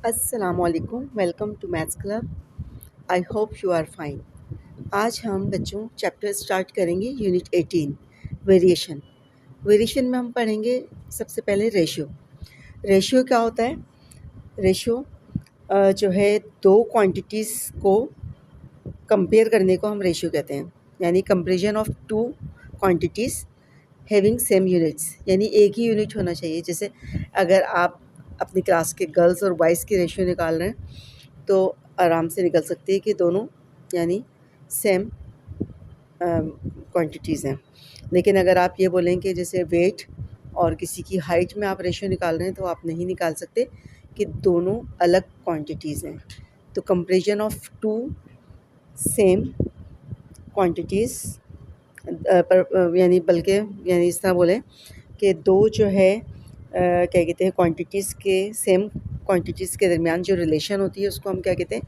अस्सलामुअलैकुम, welcome to maths club. I hope you are fine. आज हम बच्चों चैप्टर स्टार्ट करेंगे यूनिट 18 वेरिएशन। वेरिएशन में हम पढ़ेंगे सबसे पहले रेशियो। रेशियो क्या होता है? रेशियो जो है दो क्वांटिटीज़ को कंपेयर करने को हम रेशियो कहते हैं, यानी comparison of two quantities having same units, यानी एक ही यूनिट होना चाहिए। जैसे अगर आप अपनी क्लास के गर्ल्स और बॉयज़ की रेशियो निकाल रहे हैं तो आराम से निकल सकती है कि दोनों यानी सेम क्वांटिटीज़ हैं। लेकिन अगर आप ये बोलें कि जैसे वेट और किसी की हाइट में आप रेशियो निकाल रहे हैं तो आप नहीं निकाल सकते कि दोनों अलग क्वांटिटीज़ हैं। तो comparison of two same quantities यानी बल्कि यानी इस तरह बोलें कि दो जो है क्या कहते हैं क्वांटिटीज़ के सेम क्वांटिटीज़ के दरमियान जो रिलेशन होती है उसको हम क्या कहते हैं?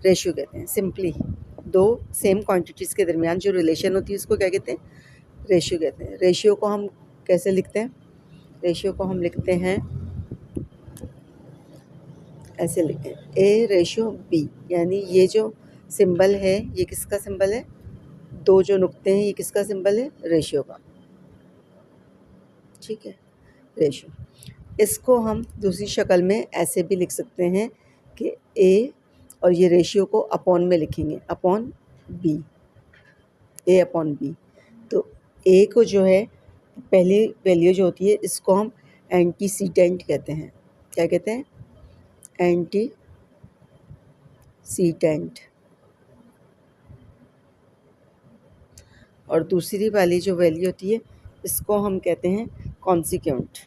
रेशियो कहते हैं। सिंपली दो सेम क्वांटिटीज़ के दरमियान जो रिलेशन होती है उसको क्या कहते हैं? रेशियो कहते हैं। रेशियो को हम कैसे लिखते हैं? रेशियो को हम लिखते हैं, ऐसे लिखते हैं ए रेशियो बी, यानी ये जो सिंबल है ये किसका सिंबल है? दो जो नुक्ते हैं ये किसका सिंबल है? रेशियो का। ठीक है, रेशियो। इसको हम दूसरी शक्ल में ऐसे भी लिख सकते हैं कि ए और ये रेशियो को अपॉन में लिखेंगे, अपॉन बी, ए अपॉन बी। तो ए को जो है पहली वैल्यू जो होती है इसको हम एंटीसीडेंट कहते हैं। क्या कहते हैं? एंटीसीडेंट। और दूसरी वाली जो वैल्यू होती है इसको हम कहते हैं कॉन्सिक्वेंट।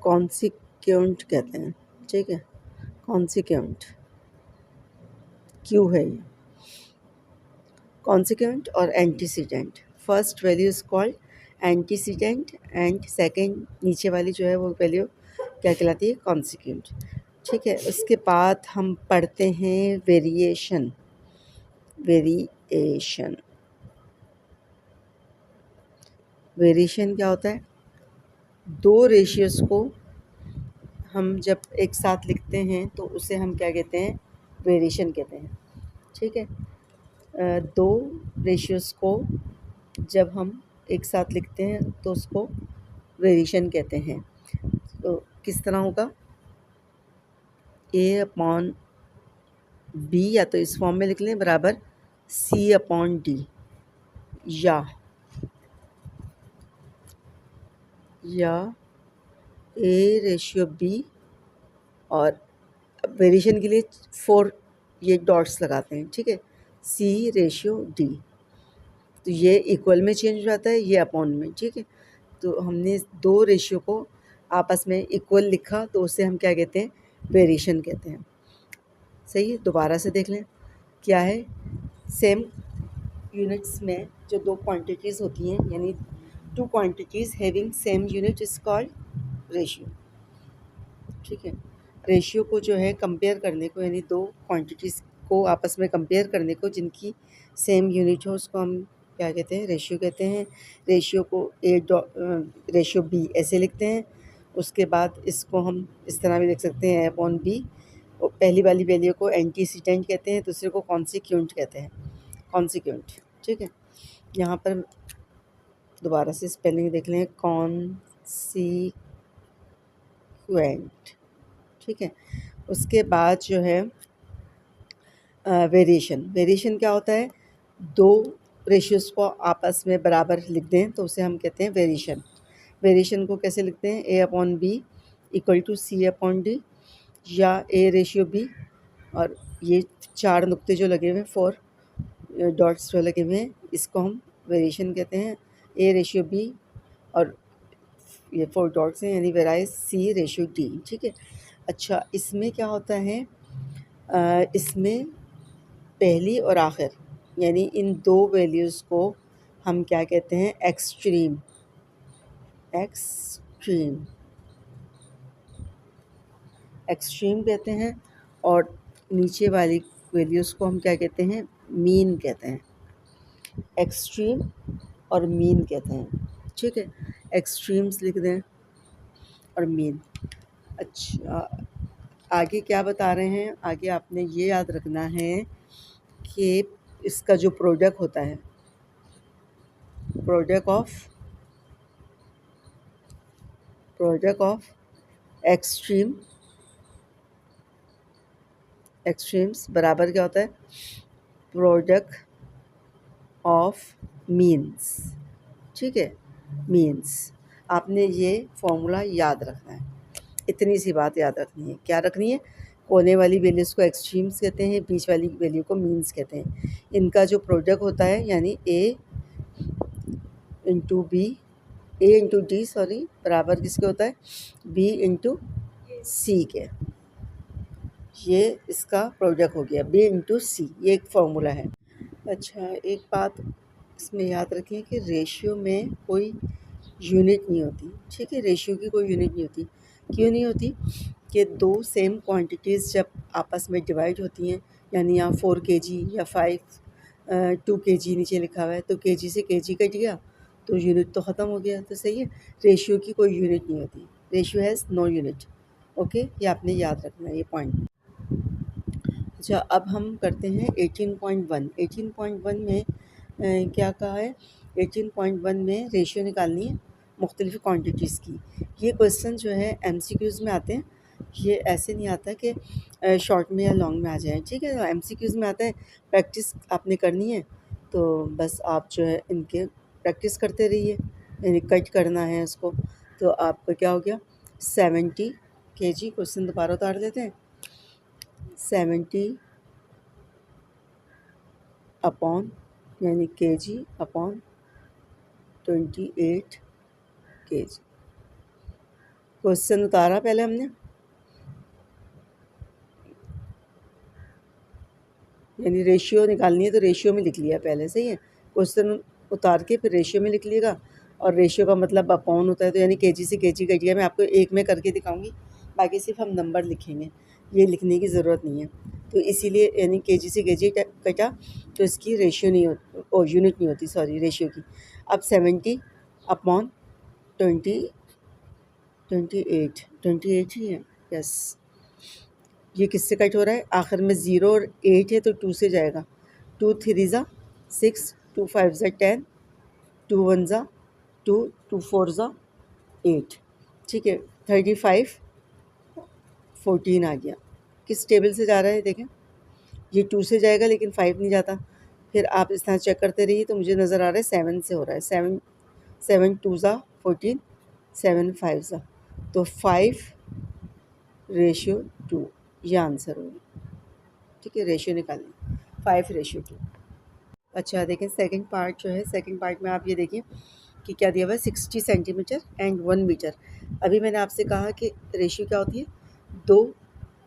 कॉन्सिक्वेंट कहते हैं, ठीक है, कॉन्सिक्वेंट। क्यू है ये कॉन्सिक्वेंट और antecedent. First value is called antecedent and second नीचे वाली जो है वो वैल्यू क्या कहलाती है? कॉन्सिक्वेंट। ठीक है, उसके बाद हम पढ़ते हैं वेरिएशन। वेरिएशन वेरिएशन क्या होता है? दो रेशियोज़ को हम जब एक साथ लिखते हैं तो उसे हम क्या कहते हैं? वेरिएशन कहते हैं। ठीक है, दो रेशियोज़ को जब हम एक साथ लिखते हैं तो उसको वेरिएशन कहते हैं। तो किस तरह होगा? ए अपॉन बी, या तो इस फॉर्म में लिख लें बराबर सी अपॉन डी, या ए रेशियो बी, और वेरिएशन के लिए 4 ये डॉट्स लगाते हैं। ठीक है, सी रेशियो डी। तो ये इक्वल में चेंज हो जाता है, ये अपॉन में। ठीक है, तो हमने दो रेशियो को आपस में इक्वल लिखा तो उसे हम क्या कहते हैं? वेरिएशन कहते हैं। सही है, दोबारा से देख लें क्या है। सेम यूनिट्स में जो दो क्वांटिटीज़ होती हैं, यानी two quantities having same unit is called ratio. ठीक है, रेशियो को जो है कंपेयर करने को, यानी दो क्वांटिटीज़ को आपस में कंपेयर करने को जिनकी सेम यूनिट हो उसको हम क्या कहते हैं? रेशियो कहते हैं। रेशियो को रेशियो बी ऐसे लिखते हैं। उसके बाद इसको हम इस तरह भी लिख सकते हैं अपॉन बी। पहली वाली वैल्यू को एंटीसीडेंट कहते हैं, दूसरे को कॉन्सिक्वेंट कहते हैं। कॉन्सिक्वेंट। ठीक है, यहाँ पर दोबारा से स्पेलिंग देख लें, कॉन्सिक्वेंट। ठीक है, उसके बाद जो है वेरिएशन। वेरिएशन क्या होता है? दो रेशियोज़ को आपस में बराबर लिख दें तो उसे हम कहते हैं वेरिएशन। वेरिएशन को कैसे लिखते हैं? A upon B equal to C upon D, या ए रेशियो बी, और ये 4 नुक्ते जो लगे हुए हैं, 4 डॉट्स जो लगे हुए हैं, इसको हम वेरिएशन कहते हैं। ए रेशियो बी और ये 4 डॉट्स हैं, यानी वेराइज सी रेशियो डी। ठीक है, अच्छा इसमें क्या होता है? इसमें पहली और आखिर, यानी इन दो वैल्यूज़ को हम क्या कहते हैं? एक्सट्रीम। एक्सट्रीम एक्सट्रीम कहते हैं। और नीचे वाली वैल्यूज़ को हम क्या कहते हैं, मीन कहते हैं, एक्सट्रीम और मीन कहते हैं, ठीक है। एक्सट्रीम्स लिख दें और मीन। अच्छा, आगे क्या बता रहे हैं, आगे आपने ये याद रखना है कि इसका जो प्रोडक्ट होता है, प्रोडक्ट ऑफ एक्सट्रीम्स बराबर क्या होता है, प्रोडक्ट ऑफ मीन्स, ठीक है, मीन्स। आपने ये फॉर्मूला याद रखना है, इतनी सी बात याद रखनी है। क्या रखनी है, कोने वाली वैल्यूज़ को एक्सट्रीम्स कहते हैं, बीच वाली वैल्यू को मीन्स कहते हैं। इनका जो प्रोडक्ट होता है यानी ए इंटू डी बराबर किसके होता है, बी इंटू सी के। ये इसका प्रोडक्ट हो गया, बी इंटू सी, ये एक फार्मूला है। अच्छा, एक बात इसमें याद रखें कि रेशियो में कोई यूनिट नहीं होती, ठीक है, रेशियो की कोई यूनिट नहीं होती। क्यों नहीं होती, कि दो सेम क्वांटिटीज़ जब आपस में डिवाइड होती हैं, यानी यहाँ 4 kg या 2 kg नीचे लिखा हुआ है, तो kg से kg कट गया तो यूनिट तो ख़त्म हो गया, तो सही है। रेशियो की कोई यूनिट नहीं होती, ratio has no unit. Okay, ये आपने याद रखना है ये पॉइंट। अच्छा, अब हम करते हैं 18.1। 18.1 में क्या कहा है, 18.1 में रेशियो निकालनी है मुख्तलिफ़ क्वांटिटीज़ की। ये क्वेश्चन जो है MCQs में आते हैं, ये ऐसे नहीं आता कि शॉर्ट में या लॉन्ग में आ जाए, ठीक है। MCQs में आता है, प्रैक्टिस आपने करनी है, तो बस आप जो है इनके प्रैक्टिस करते रहिए, यानी कट करना है इसको। तो आपका क्या हो गया, 70 kg, क्वेश्चन दोबारा उतार देते हैं, 70 अपॉन यानी kg अपॉन 28 kg। क्वेश्चन उतारा पहले हमने, यानी रेशियो निकालनी है तो रेशियो में लिख लिया पहले, सही है। क्वेश्चन उतार के फिर रेशियो में लिख लिएगा, और रेशियो का मतलब अपॉन होता है, तो यानी kg से kg कट गया। मैं आपको एक में करके दिखाऊंगी, बाकी सिर्फ हम नंबर लिखेंगे, ये लिखने की ज़रूरत नहीं है। तो इसीलिए यानी kg से kg कटा, तो इसकी रेशियो नहीं होती, यूनिट नहीं होती, सॉरी, रेशियो की। अब 70 अपॉन 28 ही है, यस। ये किससे कट हो रहा है, आखिर में 0 और 8 है तो 2 से जाएगा। 2 3 ज़ा 6, 2 5 ज़ा 10, 2 1 ज़ा 2, 2 4 ज़ा 8, ठीक है। 35 14 आ गया। किस टेबल से जा रहा है देखें, ये 2 से जाएगा लेकिन 5 नहीं जाता। फिर आप इस तरह चेक करते रहिए, तो मुझे नज़र आ रहा है 7 से हो रहा है। 7 2 ज़ा 14, 7 5 ज़ा, तो 5:2, ये आंसर होगा, ठीक है। रेशियो निकालें 5:2। अच्छा, देखें सेकंड पार्ट जो है, सेकंड पार्ट में आप ये देखिए कि क्या दिया हुआ है, 60 सेंटीमीटर एंड 1 मीटर। अभी मैंने आपसे कहा कि रेशियो क्या होती है, दो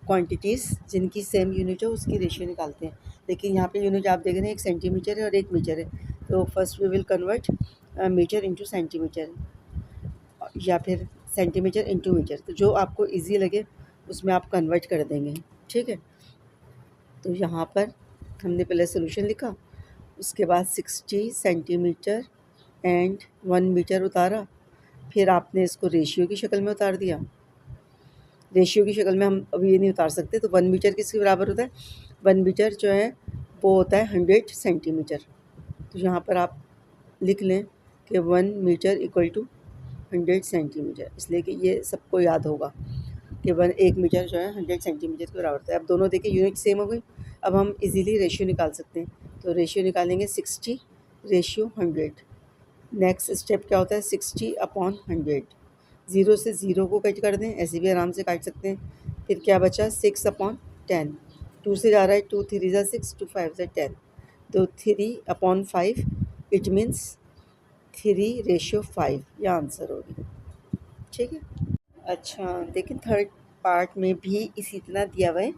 क्वांटिटीज़ जिनकी सेम यूनिट हो उसकी रेशियो निकालते हैं। लेकिन यहाँ पे यूनिट आप देख रहे हैं, एक सेंटीमीटर है और एक मीटर है, तो first we will convert metre into centimetre, या फिर सेंटीमीटर इंटू मीटर, तो जो आपको ईजी लगे उसमें आप कन्वर्ट कर देंगे, ठीक है। तो यहाँ पर हमने पहले सोल्यूशन लिखा, उसके बाद 60 सेंटीमीटर एंड 1 मीटर उतारा, फिर आपने इसको रेशियो की शक्ल में उतार दिया। रेशियो की शक्ल में हम अभी ये नहीं उतार सकते, तो 1 मीटर किसके बराबर होता है, 1 मीटर जो है वो होता है 100 सेंटीमीटर। तो यहाँ पर आप लिख लें कि 1 मीटर इक्वल टू 100 सेंटीमीटर, इसलिए कि ये सबको याद होगा कि 1 मीटर जो है 100 सेंटीमीटर के बराबर होता है। अब दोनों देखिए यूनिट सेम हो गई, अब हम इजीली रेशियो निकाल सकते हैं। तो रेशियो निकालेंगे 60 रेशियो 100। नेक्स्ट स्टेप क्या होता है, 60 अपॉन 100, 0 से 0 को कट कर दें, ऐसे भी आराम से काट सकते हैं। फिर क्या बचा, 6 अपॉन 10, 2 से जा रहा है, 2 3 ज़ा 6, 2 5 ज़ा 10, तो 3 अपॉन 5, इट मीन्स 3:5, यह आंसर होगी, ठीक है। अच्छा, देखिए थर्ड पार्ट में भी इसी तरह दिया हुआ है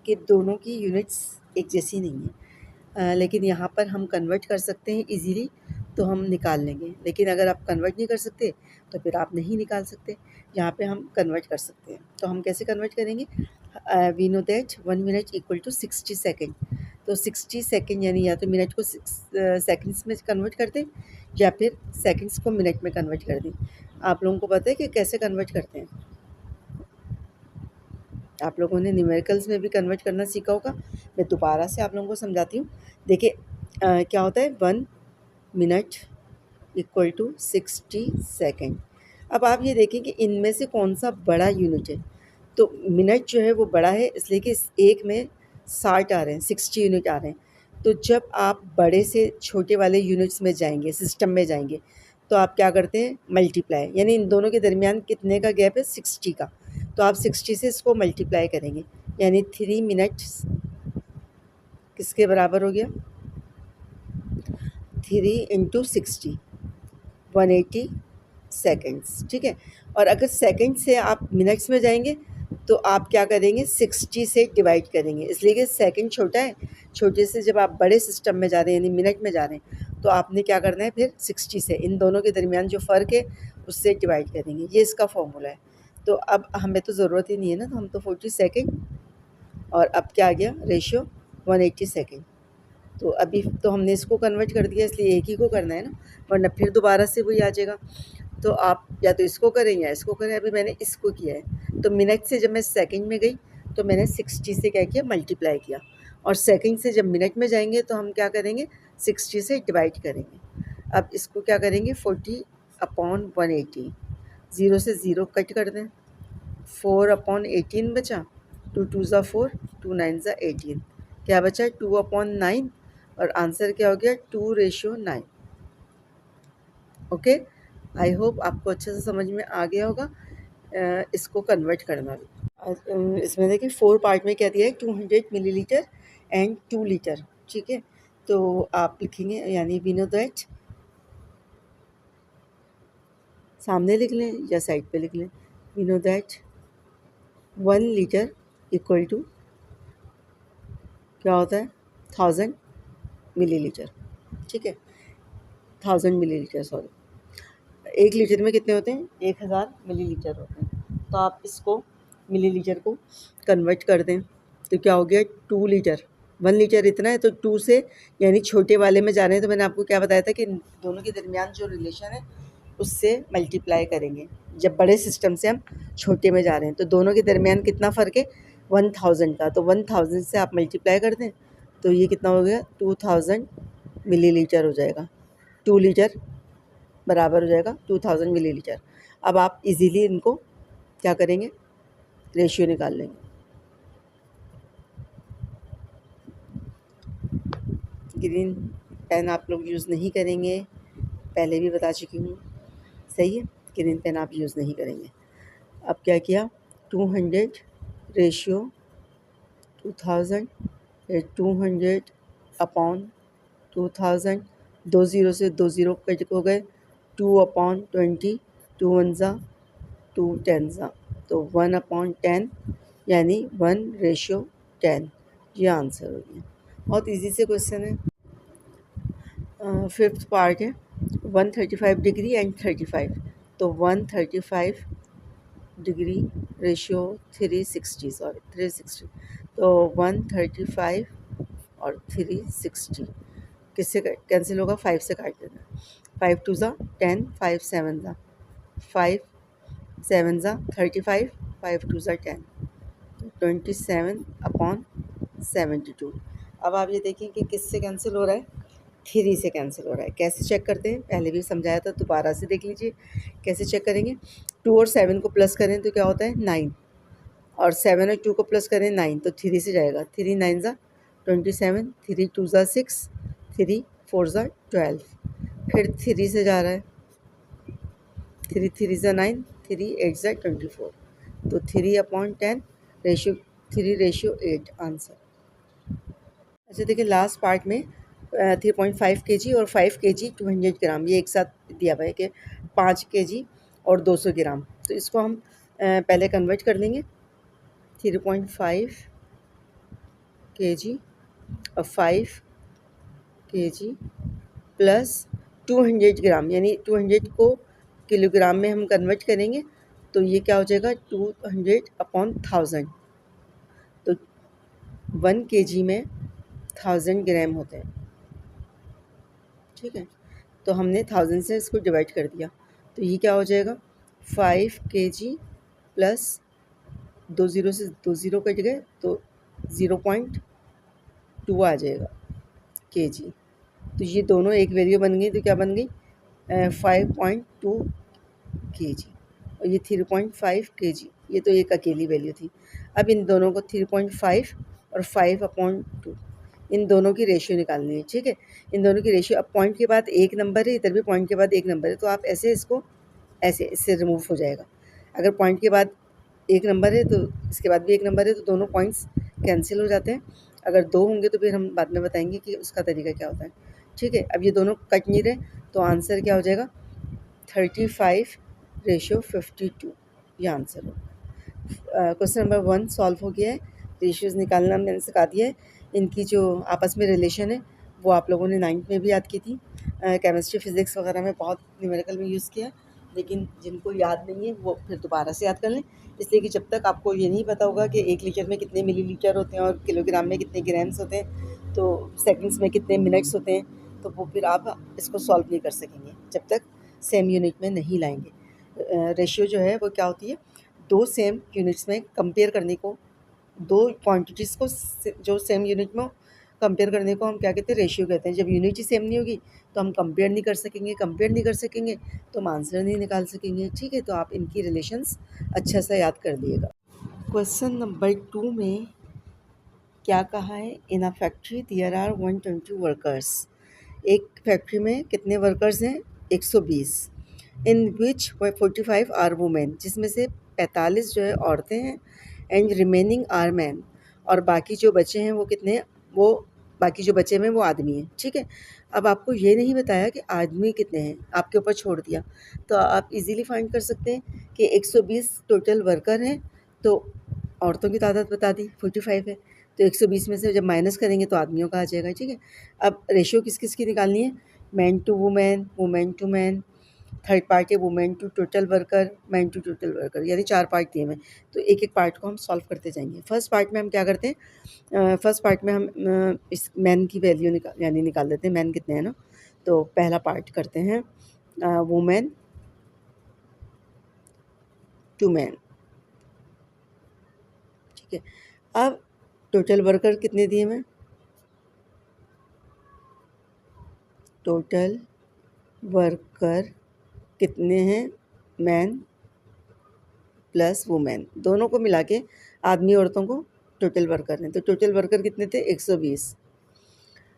कि दोनों की यूनिट्स एक जैसी नहीं है, लेकिन यहाँ पर हम कन्वर्ट कर सकते हैं इजीली, तो हम निकाल लेंगे। लेकिन अगर आप कन्वर्ट नहीं कर सकते तो फिर आप नहीं निकाल सकते, यहाँ पे हम कन्वर्ट कर सकते हैं। तो हम कैसे कन्वर्ट करेंगे, we know that 1 minute equal to 60 second. तो 60 सेकेंड यानी या तो मिनट को सेकंड्स में कन्वर्ट कर दें या फिर सेकंड्स को मिनट में कन्वर्ट कर दें। आप लोगों को पता है कि कैसे कन्वर्ट करते हैं? आप लोगों ने न्यूमेरिकल्स में भी कन्वर्ट करना सीखा होगा। मैं दोबारा से आप लोगों को समझाती हूँ। देखिए क्या होता है, 1 मिनट इक्वल टू 60 सेकेंड। अब आप ये देखें कि इनमें से कौन सा बड़ा यूनिट है। तो मिनट जो है वो बड़ा है, इसलिए कि इस एक में 60 आ रहे हैं, 60 यूनिट आ रहे हैं। तो जब आप बड़े से छोटे वाले यूनिट्स में जाएंगे, सिस्टम में जाएंगे, तो आप क्या करते हैं, मल्टीप्लाई, यानी इन दोनों के दरमियान कितने का गैप है, 60 का। तो आप 60 से इसको मल्टीप्लाई करेंगे, यानी 3 मिनट किसके बराबर हो गया, 3 इंटू 60, 180 सेकेंड्स, ठीक है। और अगर सेकंड से आप मिनट्स में जाएंगे तो आप क्या करेंगे, 60 से डिवाइड करेंगे, इसलिए कि सेकंड छोटा है। छोटे से जब आप बड़े सिस्टम में जा रहे हैं यानी मिनट में जा रहे हैं, तो आपने क्या करना है, फिर 60 से इन दोनों के दरमियान जो फ़र्क है उससे डिवाइड करेंगे। ये इसका फॉर्मूला है। तो अब हमें तो ज़रूरत ही नहीं है ना, तो हम तो 40 सेकेंड, और अब क्या आ गया रेशियो, 180 सेकेंड। तो अभी तो हमने इसको कन्वर्ट कर दिया, इसलिए एक ही को करना है ना, वरना फिर दोबारा से वही आ जाएगा। तो आप या तो इसको करें या इसको करें। अभी मैंने इसको किया है, तो मिनट से जब मैं सेकंड में गई तो मैंने 60 से क्या किया, मल्टीप्लाई किया। और सेकंड से जब मिनट में जाएंगे तो हम क्या करेंगे, 60 से डिवाइड करेंगे। अब इसको क्या करेंगे, 40/180, 0 से 0 कट कर दें, 4/18 बचा, 2 2 ज़ा 4, 2 9 ज़ा 18, क्या बचा, 2/9, और आंसर क्या हो गया, 2:9। ओके, आई होप आपको अच्छे से समझ में आ गया होगा इसको कन्वर्ट करना भी। इसमें देखिए 4 पार्ट में क्या दिया है, 200 मिलीलीटर एंड 2 लीटर, ठीक है। तो आप लिखेंगे, यानी वी नो दैट, सामने लिख लें या साइड पे लिख लें, we know that 1 litre equal to क्या होता है, 1000 मिलीलीटर, ठीक है, 1000 मिलीलीटर, सॉरी। 1 लीटर में कितने होते हैं, 1000 मिलीलीटर होते हैं। तो आप इसको मिलीलीटर को कन्वर्ट कर दें तो क्या हो गया, 2 लीटर। 1 लीटर इतना है, तो 2 से यानी छोटे वाले में जा रहे हैं, तो मैंने आपको क्या बताया था कि इन दोनों के दरमियान जो रिलेशन है उससे मल्टीप्लाई करेंगे। जब बड़े सिस्टम से हम छोटे में जा रहे हैं तो दोनों के दरमियान कितना फ़र्क है, 1000 का। तो 1000 से आप मल्टीप्लाई कर दें तो ये कितना हो गया, 2000 मिलीलीटर हो जाएगा। 2 लीटर बराबर हो जाएगा 2000 मिलीलीटर। अब आप इजीली इनको क्या करेंगे, रेशियो निकाल लेंगे। ग्रीन पेन आप लोग यूज़ नहीं करेंगे, पहले भी बता चुकी हूँ, सही है, ग्रीन पेन आप यूज़ नहीं करेंगे। अब क्या किया, 200 रेशियो 2000, 200/2000, 2 ज़ीरो से 2 ज़ीरो कट हो गए, 2/20, 2 1 ज़ा 2 10 ज़ा, तो 1/10 यानी 1:10। ये आंसर हो गया। बहुत इजी से क्वेश्चन है। 5th पार्ट है, 135 डिग्री एंड 35, तो 135 डिग्री रेशियो 360, सॉरी 360, तो 135 और 360 किससे कैंसिल होगा, 5 से काट देना, 5 2 ज़ा 10, 5 7 ज़ा 5 7 ज़ा 35, 5 2 ज़ा 10, 27/72। अब आप ये देखें कि किससे कैंसिल हो रहा है, 3 से कैंसिल हो रहा है। कैसे चेक करते हैं, पहले भी समझाया था, दोबारा से देख लीजिए कैसे चेक करेंगे। 2 और 7 को प्लस करें तो क्या होता है, 9, और 7 और 2 को प्लस करें 9, तो 3 से जाएगा, 3 9 ज़ा 27, 3 2 ज़ा 6, 3 4 ज़ा 12, फिर 3 से जा रहा है, 3 3 ज़ा 9, 3 8 ज़ा 24, तो 3/10 रेशियो 3:8 आंसर। अच्छा देखिए लास्ट पार्ट में 3.5 kg और 5 kg 200 ग्राम, ये एक साथ दिया हुआ है कि 5 kg और 200 ग्राम। तो इसको हम पहले कन्वर्ट कर लेंगे, 3.5 kg और 5 kg प्लस 200 ग्राम, यानी 200 को किलोग्राम में हम कन्वर्ट करेंगे, तो ये क्या हो जाएगा, 200/1000, 1 kg में 1000 ग्राम होते हैं, ठीक है। तो हमने 1000 से इसको डिवाइड कर दिया, तो ये क्या हो जाएगा 5 kg प्लस 2 ज़ीरो से 2 ज़ीरो कट गए तो 0.2 आ जाएगा kg। तो ये दोनों एक वैल्यू बन गई, तो क्या बन गई 5.2 kg और ये 3.5 kg। ये तो एक अकेली वैल्यू थी। अब इन दोनों को 3.5 और 5/2 इन दोनों की रेशियो निकालनी है, ठीक है। इन दोनों की रेशियो, अब पॉइंट के बाद एक नंबर है, इधर भी पॉइंट के बाद एक नंबर है, तो आप ऐसे इसको ऐसे इससे रिमूव हो जाएगा। अगर पॉइंट के बाद एक नंबर है तो इसके बाद भी एक नंबर है, तो दोनों पॉइंट्स कैंसिल हो जाते हैं। अगर 2 होंगे तो फिर हम बाद में बताएंगे कि उसका तरीका क्या होता है, ठीक है। अब ये दोनों कट नहीं रहे, तो आंसर क्या हो जाएगा 35:52, ये आंसर हो। क्वेश्चन नंबर 1 सॉल्व हो गया है। रेशियोज़ निकालना मैंने सिखा दिया है। इनकी जो आपस में रिलेशन है वो आप लोगों ने 9th में भी याद की थी। केमिस्ट्री फिज़िक्स वगैरह में बहुत न्यूमेरिकल में यूज़ किया है, लेकिन जिनको याद नहीं है वो फिर दोबारा से याद कर लें। इसलिए कि जब तक आपको ये नहीं पता होगा कि 1 लीटर में कितने मिलीलीटर होते हैं और किलोग्राम में कितने ग्राम्स होते हैं, तो सेकंड्स में कितने मिनट्स होते हैं, तो वो फिर आप इसको सॉल्व नहीं कर सकेंगे जब तक सेम यूनिट में नहीं लाएंगे। रेशियो जो है वो क्या होती है, 2 सेम यूनिट्स में कंपेयर करने को, 2 क्वांटिटीज़ को जो सेम यूनिट में कंपेयर करने को हम क्या कहते हैं, रेशियो कहते हैं। जब यूनिट ही सेम नहीं होगी तो हम कंपेयर नहीं कर सकेंगे, कंपेयर नहीं कर सकेंगे तो हम आंसर नहीं निकाल सकेंगे, ठीक है। तो आप इनकी रिलेशंस अच्छा सा याद कर दिएगा। क्वेश्चन नंबर 2 में क्या कहा है, in a factory there are 120 workers. एक फैक्ट्री में कितने वर्कर्स हैं 120, इन विच 45 आर वुमेन, जिसमें से 45 जो है औरतें हैं, एंड रिमेनिंग आर मैन, और बाकी जो बचे हैं वो कितने हैं, वो बाकी जो बचे हैं वो आदमी हैं, ठीक है। अब आपको ये नहीं बताया कि आदमी कितने हैं, आपके ऊपर छोड़ दिया, तो आप इजीली फाइंड कर सकते हैं कि 120 टोटल वर्कर हैं, तो औरतों की तादाद बता दी 45 है, तो 120 में से जब माइनस करेंगे तो आदमियों का आ जाएगा, ठीक है। अब रेशियो किस किस की निकालनी है, man to women, women to man, third part है women to total worker, man to total worker, यानी 4 पार्ट दिए हैं। तो एक एक पार्ट को हम सॉल्व करते जाएंगे। फर्स्ट पार्ट में हम क्या करते हैं, फर्स्ट पार्ट में हम इस मैन की वैल्यू निकाल देते हैं, मैन कितने हैं ना। तो पहला पार्ट करते हैं वुमेन टू मैन, ठीक है। अब टोटल वर्कर कितने दिए मैं, टोटल वर्कर कितने हैं, मैन प्लस वुमेन, दोनों को मिला के आदमी औरतों को टोटल वर्कर हैं। तो टोटल वर्कर कितने थे 120,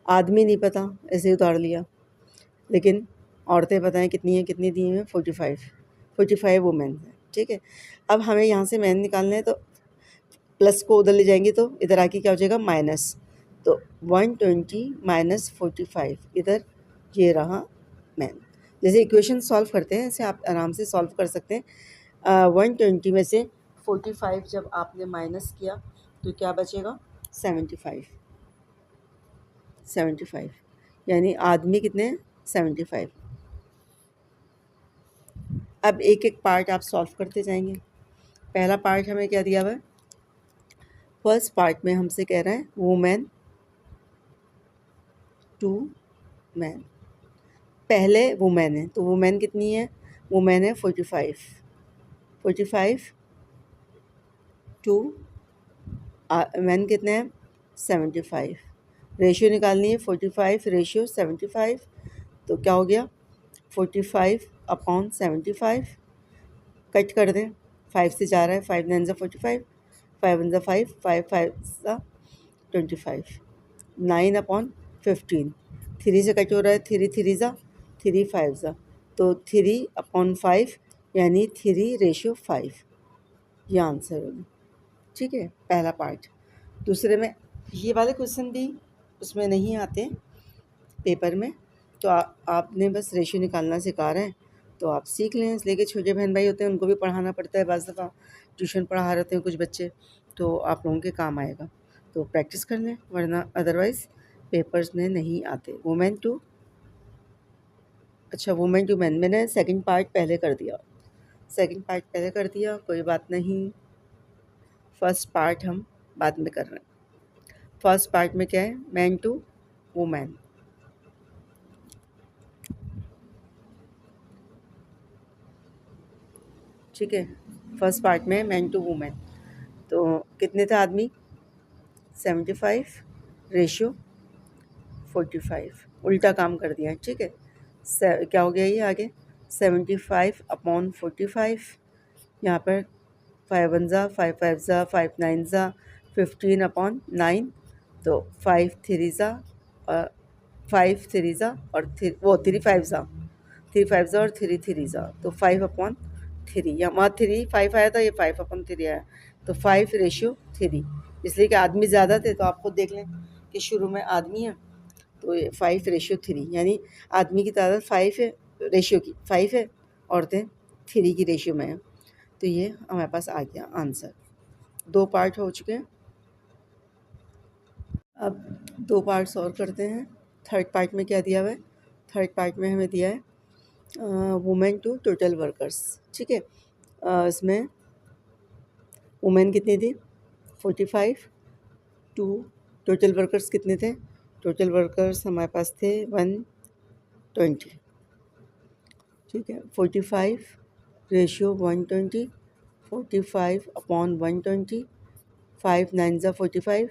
आदमी नहीं पता ऐसे ही उतार लिया, लेकिन औरतें पता हैं कितनी हैं, कितनी दी हैं 45 वुमेन हैं, ठीक है। अब हमें यहाँ से मैन निकालना है, तो प्लस को उधर ले जाएंगे तो इधर आके क्या हो जाएगा माइनस, तो 120 माइनस 45, इधर ये रहा मैन। जैसे इक्वेशन सॉल्व करते हैं ऐसे आप आराम से सॉल्व कर सकते हैं। 120 में से 45 जब आपने माइनस किया तो क्या बचेगा 75, यानी आदमी कितने हैं 75। अब एक एक पार्ट आप सॉल्व करते जाएंगे। पहला पार्ट हमें क्या दिया हुआ है, फर्स्ट पार्ट में हमसे कह रहा है वुमेन टू मैन, पहले वुमेन है तो वुमेन कितनी है, वुमेन है 45 टू मैन कितने हैं 75, रेशियो निकालनी है 45 रेशियो 75, तो क्या हो गया 45/75, कट कर दें, 5 से जा रहा है, 5 9 45, 5 1 5, 5 5 25, 9/15, 3 से कट हो रहा है, 3 3 3 5, तो 3/5 यानी 3:5, ये आंसर होगा, ठीक है। पहला पार्ट। दूसरे में ये वाले क्वेश्चन भी उसमें नहीं आते पेपर में, तो आपने बस रेशियो निकालना सिखा रहे हैं तो आप सीख लें, इसलिए कि छोटे बहन भाई होते हैं उनको भी पढ़ाना पड़ता है, बाज़ दफ़ा ट्यूशन पढ़ा रहते हैं कुछ बच्चे, तो आप लोगों के काम आएगा, तो प्रैक्टिस कर लें, वरना अदरवाइज़ पेपर्स में नहीं आते। वुमेन टू, अच्छा वुमेन टू मैन मैंने सेकंड पार्ट पहले कर दिया, कोई बात नहीं, फर्स्ट पार्ट हम बाद में कर रहे हैं। फर्स्ट पार्ट में क्या है, मैन टू वुमेन। ठीक है, फर्स्ट पार्ट में मैन टू वुमेन। तो कितने थे आदमी, 75 रेशियो 45, उल्टा काम कर दिया। ठीक है, क्या हो गया ये आगे, 75 अपॉन 45, यहाँ पर 5 वन ज़ा 5 फाइव ज़ा 5 नाइन ज़ा 15 अपॉन 9, तो 5 थ्री ज़ा 5 थ्री ज़ा और वो 3 5 ज़ा 3 5 ज़ा और 3 3 ज़ा, तो 5 अपॉन 3, या वहाँ 3 5 आया था, ये 5 अपॉन 3 आया, तो 5 रेशियो 3, इसलिए कि आदमी ज़्यादा थे। तो आप खुद देख लें कि शुरू में आदमी है, तो ये 5 रेशियो 3, यानी आदमी की तादाद 5 है, रेशियो की 5 है, औरतें 3 की रेशियो में है। तो ये हमारे पास आ गया आंसर। 2 पार्ट हो चुके हैं, अब 2 पार्ट्स और करते हैं। थर्ड पार्ट में क्या दिया हुआ है, थर्ड पार्ट में हमें दिया है वुमेन टू टोटल वर्कर्स। ठीक है, इसमें वुमेन कितनी थी, 45, टू टोटल वर्कर्स कितने थे, टोटल वर्कर्स हमारे पास थे 120। ठीक है, 45 रेशियो 120, 45 अपॉन 120, 5 नाइन ज़ा 45,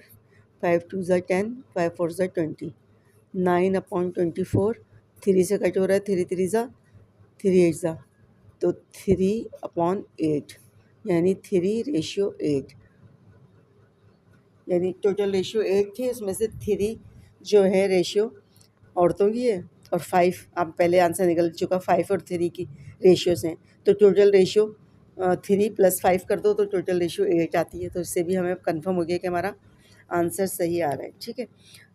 5 टू ज़ा 10, 5 फोर ज़ा 20, 9 अपॉन 24, 3 से कट हो रहा है, 3 3 ज़ा 3 8 ज़ा, तो 3 अपॉन 8, यानी 3 रेशियो 8, यानी टोटल रेशियो 8 थी, उसमें से 3 जो है रेशियो औरतों की है, और 5 आप पहले आंसर निकल चुका, 5 और 3 की रेशियो से, तो टोटल रेशियो 3 + 5 कर दो तो टोटल रेशियो 8 आती है। तो इससे भी हमें कंफर्म हो गया कि हमारा आंसर सही आ रहा है। ठीक है,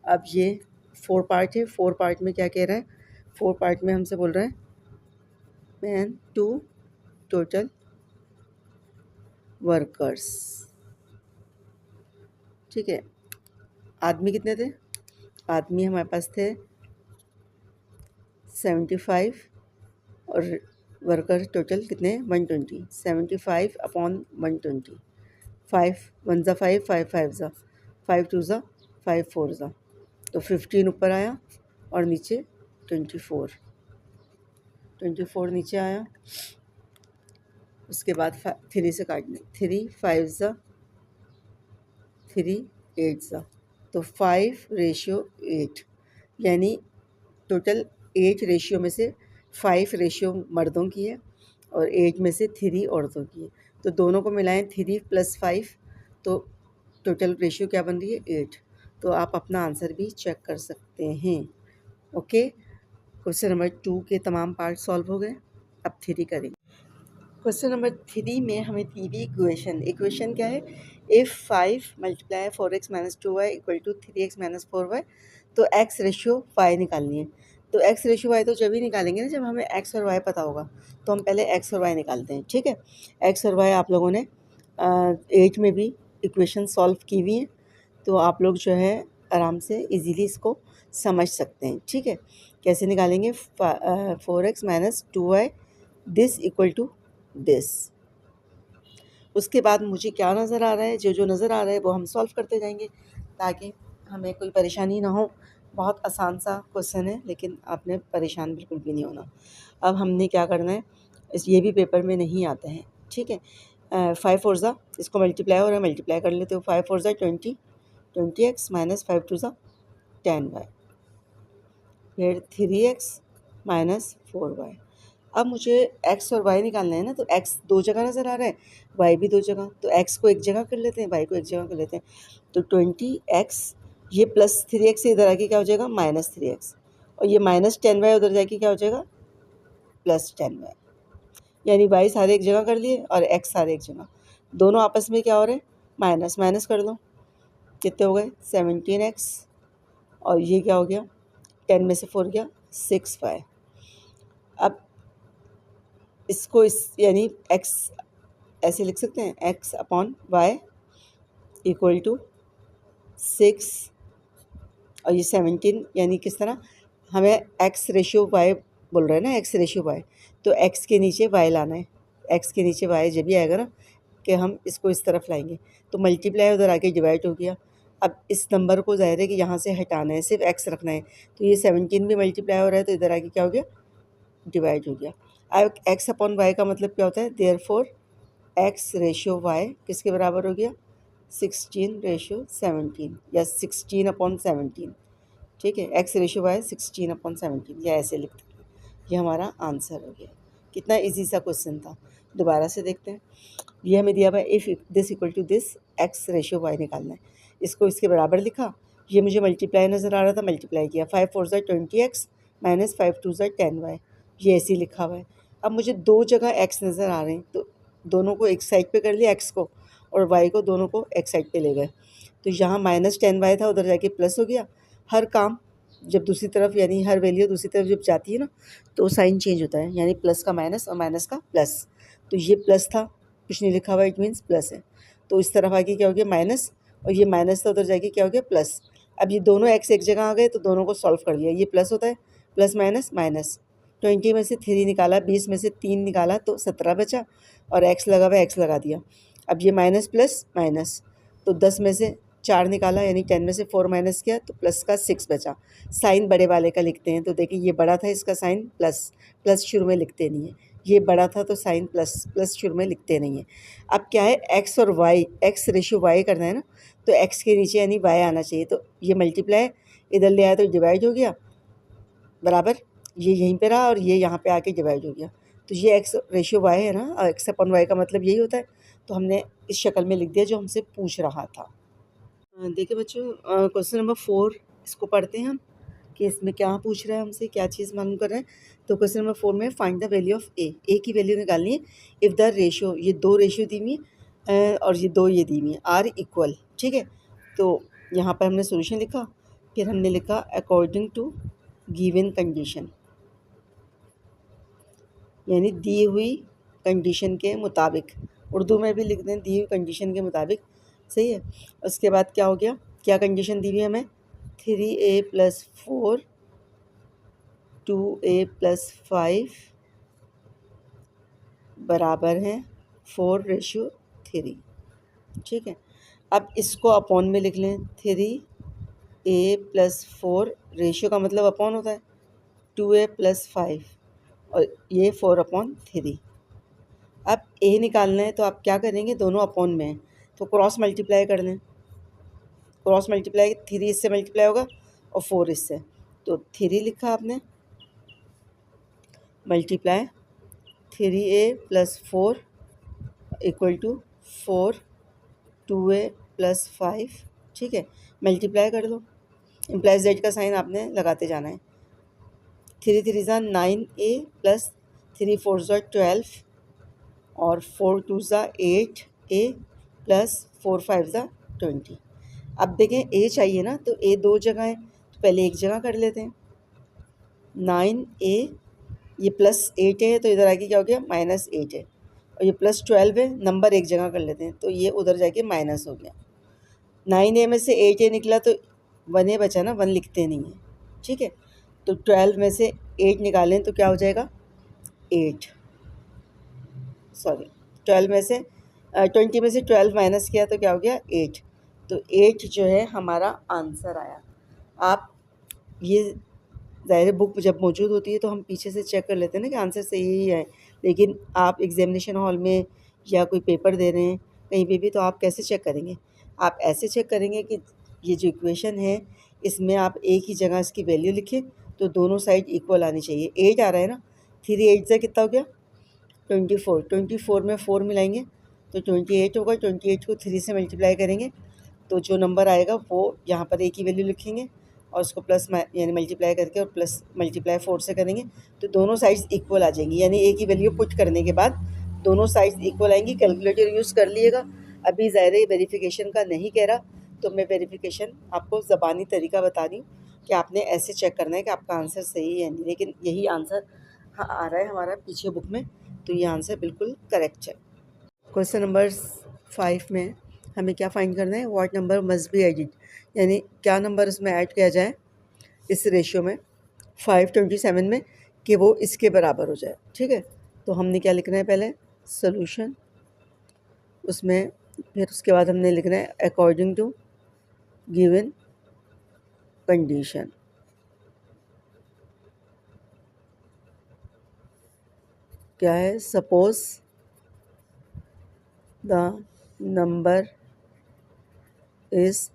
अब ये 4 पार्ट है, 4 पार्ट में क्या कह रहा है, 4 पार्ट में हमसे बोल रहा है मैन टू टोटल वर्कर्स। ठीक है, आदमी कितने थे, आदमी हमारे पास थे 75 और वर्कर टोटल कितने, 120, 75 अपॉन 120, 5 वन ज़ा 5, 5 फाइव ज़ा 5 टू ज़ा 5 फोर ज़ा, तो 15 ऊपर आया और नीचे 24 नीचे आया। उसके बाद 3 से काटने, 3 5 ज़ा 3 8 ज़ा, तो 5 रेशियो 8, यानी टोटल 8 रेशियो में से 5 रेशियो मर्दों की है और 8 में से 3 औरतों की है। तो दोनों को मिलाएं 3 + 5, तो टोटल रेशियो क्या बन रही है, 8। तो आप अपना आंसर भी चेक कर सकते हैं। ओके, क्वेश्चन नंबर 2 के तमाम पार्ट सॉल्व हो गए, अब 3 करेंगे। क्वेश्चन नंबर 3 में हमें दी हुई इक्वेशन क्या है, if 5 × 4x - 2y = 3x - 4y, तो x रेशियो y निकालनी है। तो x रेशियो y तो जब ही निकालेंगे ना जब हमें x और y पता होगा, तो हम पहले x और y निकालते हैं। ठीक है, x और y आप लोगों ने 8 में भी इक्वेशन सॉल्व की हुई हैं, तो आप लोग जो है आराम से इजीली इसको समझ सकते हैं। ठीक है, कैसे निकालेंगे, 4x - 2y this equal to this. उसके बाद मुझे क्या नज़र आ रहा है, जो नज़र आ रहा है वो हम सॉल्व करते जाएंगे ताकि हमें कोई परेशानी ना हो। बहुत आसान सा क्वेश्चन है, लेकिन आपने परेशान बिल्कुल भी नहीं होना। अब हमने क्या करना है, ये भी पेपर में नहीं आते हैं। ठीक है, 5 4 ज़ा, इसको मल्टीप्लाई हो रहा है, मल्टीप्लाई कर लेते हो, 5 4 ज़ा 20, 20x - 5 2 ज़ा 10y, फिर 3x - 4y। अब मुझे x और y निकालना है ना, तो x 2 जगह नज़र आ रहा है, y भी 2 जगह, तो x को एक जगह कर लेते हैं, y को एक जगह कर लेते हैं। तो 20x, ये प्लस 3x इधर आके क्या हो जाएगा, -3x, और ये -10y उधर जाके क्या हो जाएगा, +10y, यानी y सारे एक जगह कर लिए और x सारे एक जगह, दोनों आपस में क्या हो रहे हैं, माइनस माइनस कर लो, कितने हो गए 17x, और ये क्या हो गया, 10 में से 4 गया 6y। अब इसको यानी x ऐसे लिख सकते हैं, x upon Y equal to 6 और ये 17, यानी किस तरह हमें x रेशियो y बोल रहा है ना, x रेशियो y, तो x के नीचे y लाना है, x के नीचे y जब भी आएगा ना कि हम इसको इस तरफ लाएंगे, तो मल्टीप्लाई उधर आके डिवाइड हो गया, अब इस नंबर को ज़ाहिर है कि यहाँ से हटाना है, सिर्फ x रखना है, तो ये 17 भी मल्टीप्लाई हो रहा है तो इधर आके क्या हो गया, डिवाइड हो गया। अब x अपॉन वाई का मतलब क्या होता है, देयरफॉर x रेशियो y किसके बराबर हो गया, 16:17 या 16/17, ठीक है। x रेशियो y 16/17 या ऐसे लिखते हैं, ये हमारा आंसर हो गया। कितना इजी सा क्वेश्चन था। दोबारा से देखते हैं। ये हमें दिया हुआ है if this equal to this x ratio y निकालना है, इसको इसके बराबर लिखा, ये मुझे मल्टीप्लाई नज़र आ रहा था, मल्टीप्लाई किया, 5 4 ज़ा 20x माइनस 5 2 ज़ा 10y, ये ऐसे ही लिखा हुआ है। अब मुझे दो जगह x नज़र आ रहे हैं तो दोनों को एक साइड पे कर लिया, x को और y को, दोनों को एक साइड पे ले गए, तो यहाँ -10y था, उधर जाके प्लस हो गया। हर काम जब दूसरी तरफ, यानी हर वैल्यू दूसरी तरफ जब जाती है ना, तो साइन चेंज होता है, यानी प्लस का माइनस और माइनस का प्लस। तो ये प्लस था, कुछ नहीं लिखा हुआ, इट मीन्स प्लस है, तो इस तरफ आगे क्या हो गया माइनस, और ये माइनस था, उधर जाके क्या हो गया प्लस। अब ये दोनों x एक जगह आ गए तो दोनों को सॉल्व कर लिया, ये प्लस होता है, प्लस माइनस माइनस, 20 में से 3 निकाला, 20 में से 3 निकाला तो 17 बचा, और x लगा हुआ x लगा दिया। अब ये माइनस प्लस माइनस, तो 10 में से 4 निकाला, यानी 10 में से 4 माइनस किया तो प्लस का 6 बचा। साइन बड़े वाले का लिखते हैं, तो देखिए ये बड़ा था, इसका साइन प्लस, प्लस शुरू में लिखते नहीं है, ये बड़ा था तो साइन प्लस, प्लस शुरू में लिखते नहीं है। अब क्या है, x और y, x रेशियो y करना है ना, तो x के नीचे यानी y आना चाहिए, तो ये मल्टीप्लाई इधर ले आया तो डिवाइड हो गया, बराबर ये यहीं पे रहा और ये यहाँ पे आके डिवाइड हो गया, तो ये x रेशियो y है ना, x अपॉन y का मतलब यही होता है, तो हमने इस शक्ल में लिख दिया जो हमसे पूछ रहा था। देखिए बच्चों, क्वेश्चन नंबर 4 इसको पढ़ते हैं हम कि इसमें क्या पूछ रहा है हमसे, क्या चीज़ मालूम कर रहे हैं। तो क्वेश्चन नंबर 4 में फाइंड द वैल्यू ऑफ ए की वैल्यू निकालनी है इफ़ द रेशियो, ये दो रेशियो दी हुई है और ये दो ये दी हुई है, आर इक्वल, ठीक है। तो यहाँ पर हमने सोल्यूशन लिखा, फिर हमने लिखा अकॉर्डिंग टू गिवन कंडीशन, यानी दी हुई कंडीशन के मुताबिक, उर्दू में भी लिख दें दी हुई कंडीशन के मुताबिक, सही है। उसके बाद क्या हो गया, क्या कंडीशन दी हुई है हमें, 3a + 4 2a + 5 बराबर है 4:3, ठीक है। अब इसको अपॉन में लिख लें, 3a + 4, रेशियो का मतलब अपॉन होता है, 2a + 5 और ये 4/3। अब a निकालना है तो आप क्या करेंगे, दोनों अपॉन में हैं तो क्रॉस मल्टीप्लाई कर लें, क्रॉस मल्टीप्लाई 3 इससे मल्टीप्लाई होगा और 4 इससे, तो 3 लिखा आपने, multiply 3a + 4 equal to 4 2a + 5, ठीक है। मल्टीप्लाई कर दो, इम्प्लाइज दैट का साइन आपने लगाते जाना है, 3 3 ज़ा 9a + 3 4 ज़ा 12 और 4 2 ज़ा 8a + 4 5 ज़ा 20। अब देखें a चाहिए ना, तो a दो जगह है तो पहले एक जगह कर लेते हैं, 9a, ये +8 है तो इधर आके क्या हो गया -8 है, और ये +12 है, नंबर एक जगह कर लेते हैं तो ये उधर जाके माइनस हो गया। 9a में से 8a निकला तो 1a बचा ना, 1 लिखते नहीं है, ठीक है। तो 12 में से 8 निकालें तो क्या हो जाएगा 8, सॉरी 12 में से 20 में से 12 माइनस किया तो क्या हो गया 8, तो 8 जो है हमारा आंसर आया। आप ये ज़ाहिर बुक जब मौजूद होती है तो हम पीछे से चेक कर लेते हैं ना कि आंसर सही ही है, लेकिन आप एग्जामिनेशन हॉल में या कोई पेपर दे रहे हैं कहीं पे भी, तो आप कैसे चेक करेंगे, आप ऐसे चेक करेंगे कि ये जो इक्वेशन है इसमें आप एक ही जगह इसकी वैल्यू लिखें तो दोनों साइड इक्वल आनी चाहिए। 8 आ रहा है ना, 3 8 से कितना हो गया 24, 24 में 4 मिलाएंगे तो 28 होगा, 28 को 3 से मल्टीप्लाई करेंगे तो जो नंबर आएगा वो यहाँ पर एक ही वैल्यू लिखेंगे और उसको प्लस यानी मल्टीप्लाई करके और प्लस मल्टीप्लाई 4 से करेंगे तो दोनों साइड्स इक्वल आ जाएंगी, यानी एक ही वैल्यू पुट करने के बाद दोनों साइड्स इक्वल आएंगी। कैलकुलेटर यूज़ कर लिएगा, अभी ज़ाहिर वेरिफिकेशन का नहीं कह रहा, तो मैं वेरिफिकेशन आपको ज़बानी तरीका बता रही हूँ कि आपने ऐसे चेक करना है कि आपका आंसर सही है नहीं, लेकिन यही आंसर हाँ आ रहा है हमारा पीछे बुक में, तो ये आंसर बिल्कुल करेक्ट है। क्वेश्चन नंबर 5 में हमें क्या फाइंड करना है, what number must be added, यानी क्या नंबर इसमें ऐड किया जाए इस रेशियो में 527 में कि वो इसके बराबर हो जाए, ठीक है। तो हमने क्या लिखना है, पहले सोल्यूशन, उसमें फिर उसके बाद हमने लिखना है अकॉर्डिंग टू गिवन कंडीशन। क्या है? सपोज द नंबर इज़,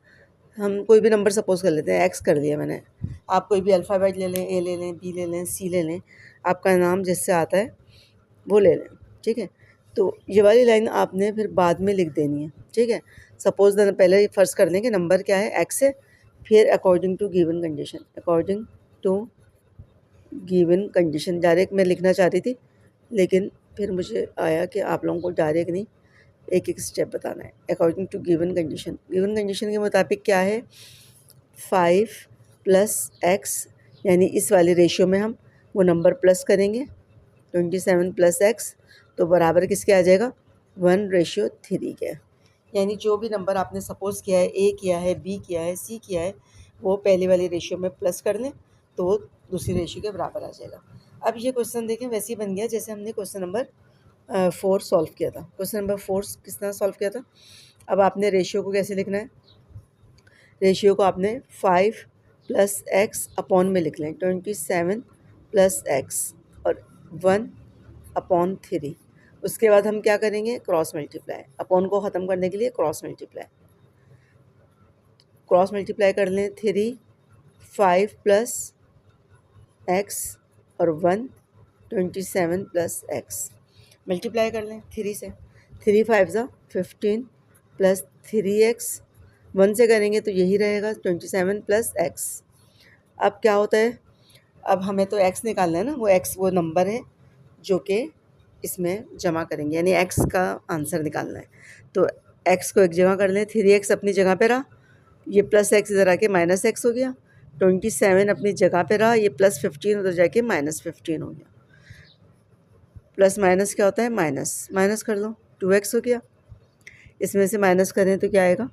हम कोई भी नंबर सपोज कर लेते हैं, एक्स कर दिया मैंने। आप कोई भी अल्फ़ाबेट ले लें, ए ले लें, बी ले लें, सी ले लें, आपका नाम जिससे आता है वो ले लें, ठीक है। तो ये वाली लाइन आपने फिर बाद में लिख देनी है, ठीक है। सपोज द, पहले फर्स्ट कर दें कि नंबर क्या है, एक्स है, फिर according to given condition, according to given condition. Direct मैं लिखना चाह रही थी, लेकिन फिर मुझे आया कि आप लोगों को डायरेक्ट नहीं, एक एक स्टेप बताना है। According to given condition, given condition के मुताबिक क्या है, 5 प्लस एक्स, यानी इस वाले रेशियो में हम वो नंबर प्लस करेंगे, 27 प्लस एक्स, तो बराबर किसके आ जाएगा, 1:3 के। यानी जो भी नंबर आपने सपोज़ किया है, ए किया है, बी किया है, सी किया है, वो पहले वाले रेशियो में प्लस कर लें तो वो दूसरी रेशियो के बराबर आ जाएगा। अब ये क्वेश्चन देखें, वैसे ही बन गया जैसे हमने क्वेश्चन नंबर 4 सॉल्व किया था। क्वेश्चन नंबर 4 किस तरह सॉल्व किया था। अब आपने रेशियो को कैसे लिखना है, रेशियो को आपने 5 प्लस एक्स अपॉन में लिख लें, 27 प्लस एक्स और 1/3। उसके बाद हम क्या करेंगे, क्रॉस मल्टीप्लाई, अपॉन को ख़त्म करने के लिए क्रॉस मल्टीप्लाई, क्रॉस मल्टीप्लाई कर लें, 3 5 प्लस एक्स और 1 27 प्लस एक्स, मल्टीप्लाई कर लें 3 से, 3 5 ज़ा 15 प्लस 3x, 1 से करेंगे तो यही रहेगा 27 प्लस एक्स। अब क्या होता है, अब हमें तो x निकालना है ना, वो x वो नंबर है जो कि इसमें जमा करेंगे, यानी x का आंसर निकालना है। तो x को एक जगह कर लें, 3x अपनी जगह पे रहा, ये प्लस एक्स इधर आके माइनस एक्स हो गया, 27 अपनी जगह पे रहा, ये प्लस 15 उधर जाके माइनस 15 हो गया। प्लस माइनस क्या होता है, माइनस, माइनस कर लो, 2x हो गया। इसमें से माइनस करें तो क्या आएगा,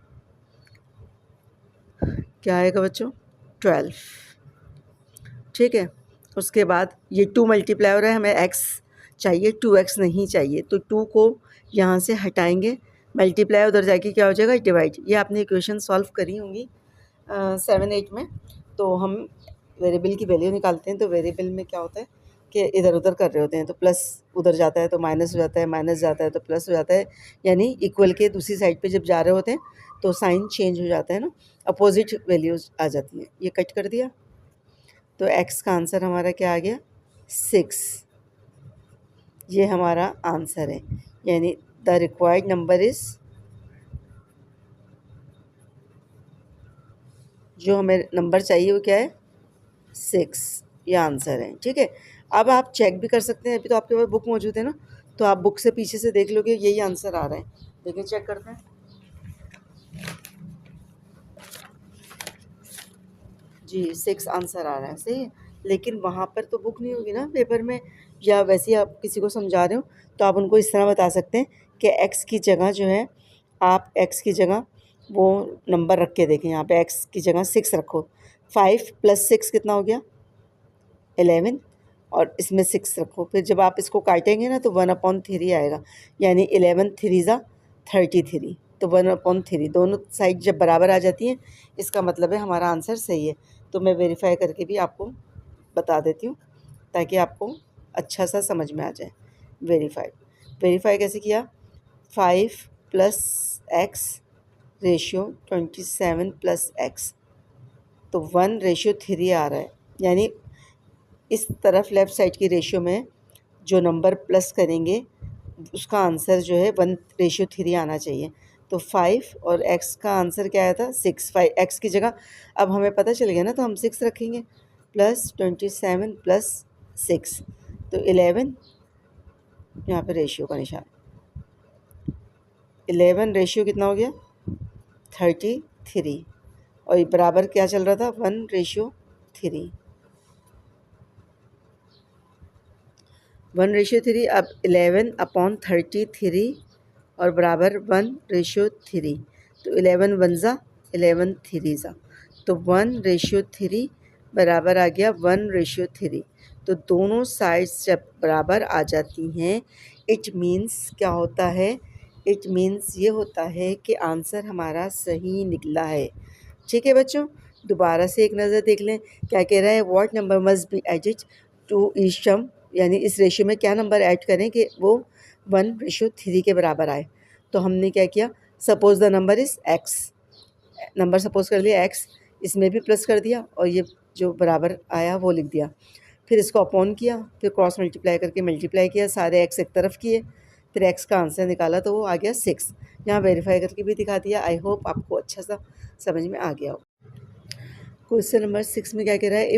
क्या आएगा बच्चों, 12, ठीक है। उसके बाद ये 2 मल्टीप्लाई हो रहा है, हमें x चाहिए, 2x नहीं चाहिए, तो 2 को यहाँ से हटाएंगे, मल्टीप्लाई उधर जाके क्या हो जाएगा, डिवाइड। ये आपने इक्वेशन सॉल्व करी होंगी 7 8 में। तो हम वेरिएबल की वैल्यू निकालते हैं, तो वेरिएबल में क्या होता है कि इधर उधर कर रहे होते हैं, तो प्लस उधर जाता है तो माइनस हो जाता है, माइनस जाता है तो प्लस हो जाता है, यानी इक्वल के दूसरी साइड पे जब जा रहे होते हैं तो साइन चेंज हो जाता है ना, अपोजिट वैल्यूज आ जाती हैं। ये कट कर दिया, तो x का आंसर हमारा क्या आ गया, 6। ये हमारा आंसर है, यानी द रिक्वायर्ड नंबर इज़, जो हमें नंबर चाहिए वो क्या है, 6, ये आंसर है, ठीक है। अब आप चेक भी कर सकते हैं, अभी तो आपके पास बुक मौजूद है ना, तो आप बुक से पीछे से देख लोगे यही आंसर आ रहा है। देखिए चेक करते हैं, जी 6 आंसर आ रहा है, सही है। लेकिन वहाँ पर तो बुक नहीं होगी ना पेपर में, या वैसे ही आप किसी को समझा रहे हो तो आप उनको इस तरह बता सकते हैं कि x की जगह जो है, आप x की जगह वो नंबर रख के देखें, यहाँ पे x की जगह 6 रखो, 5 प्लस 6 कितना हो गया, 11, और इसमें 6 रखो, फिर जब आप इसको काटेंगे ना तो 1/3 आएगा, यानी 11 3 ज़ा 33, तो 1/3 दोनों साइड जब बराबर आ जाती हैं इसका मतलब है हमारा आंसर सही है। तो मैं वेरीफाई करके भी आपको बता देती हूँ ताकि आपको अच्छा सा समझ में आ जाए। वेरीफाई कैसे किया, 5 plus x ratio 27 plus x, तो 1:3 आ रहा है, यानी इस तरफ लेफ़्ट साइड की रेशियो में जो नंबर प्लस करेंगे उसका आंसर जो है 1:3 आना चाहिए। तो 5 और x का आंसर क्या आया था, 6। 5 x की जगह अब हमें पता चल गया ना, तो हम 6 रखेंगे, प्लस 27 प्लस 6, तो 11, यहाँ पे रेशियो का निशान, 11 रेशियो कितना हो गया, 33, और बराबर क्या चल रहा था, 1:3, 1:3। अब 11/33 और बराबर 1:3, तो 11 1 ज़ा 11 3 ज़ा, तो 1:3 बराबर आ गया 1:3। तो दोनों साइड्स जब बराबर आ जाती हैं, इट मीन्स क्या होता है, इट मीन्स ये होता है कि आंसर हमारा सही निकला है। ठीक है बच्चों, दोबारा से एक नज़र देख लें क्या कह रहा है। What number must be added to each term, यानी इस रेशियो में क्या नंबर ऐड करें कि वो 1:3 के बराबर आए। तो हमने क्या किया, suppose the number is x, number suppose कर लिया एक्स, इसमें भी प्लस कर दिया और ये जो बराबर आया वो लिख दिया। फिर इसको अपॉन किया, फिर क्रॉस मल्टीप्लाई करके मल्टीप्लाई किया, सारे एक्स एक तरफ किए, फिर एक्स का आंसर निकाला तो वो आ गया 6। यहाँ वेरीफाई करके भी दिखा दिया। आई होप आपको अच्छा सा समझ में आ गया हो। क्वेश्चन नंबर 6 में क्या कह रहा है,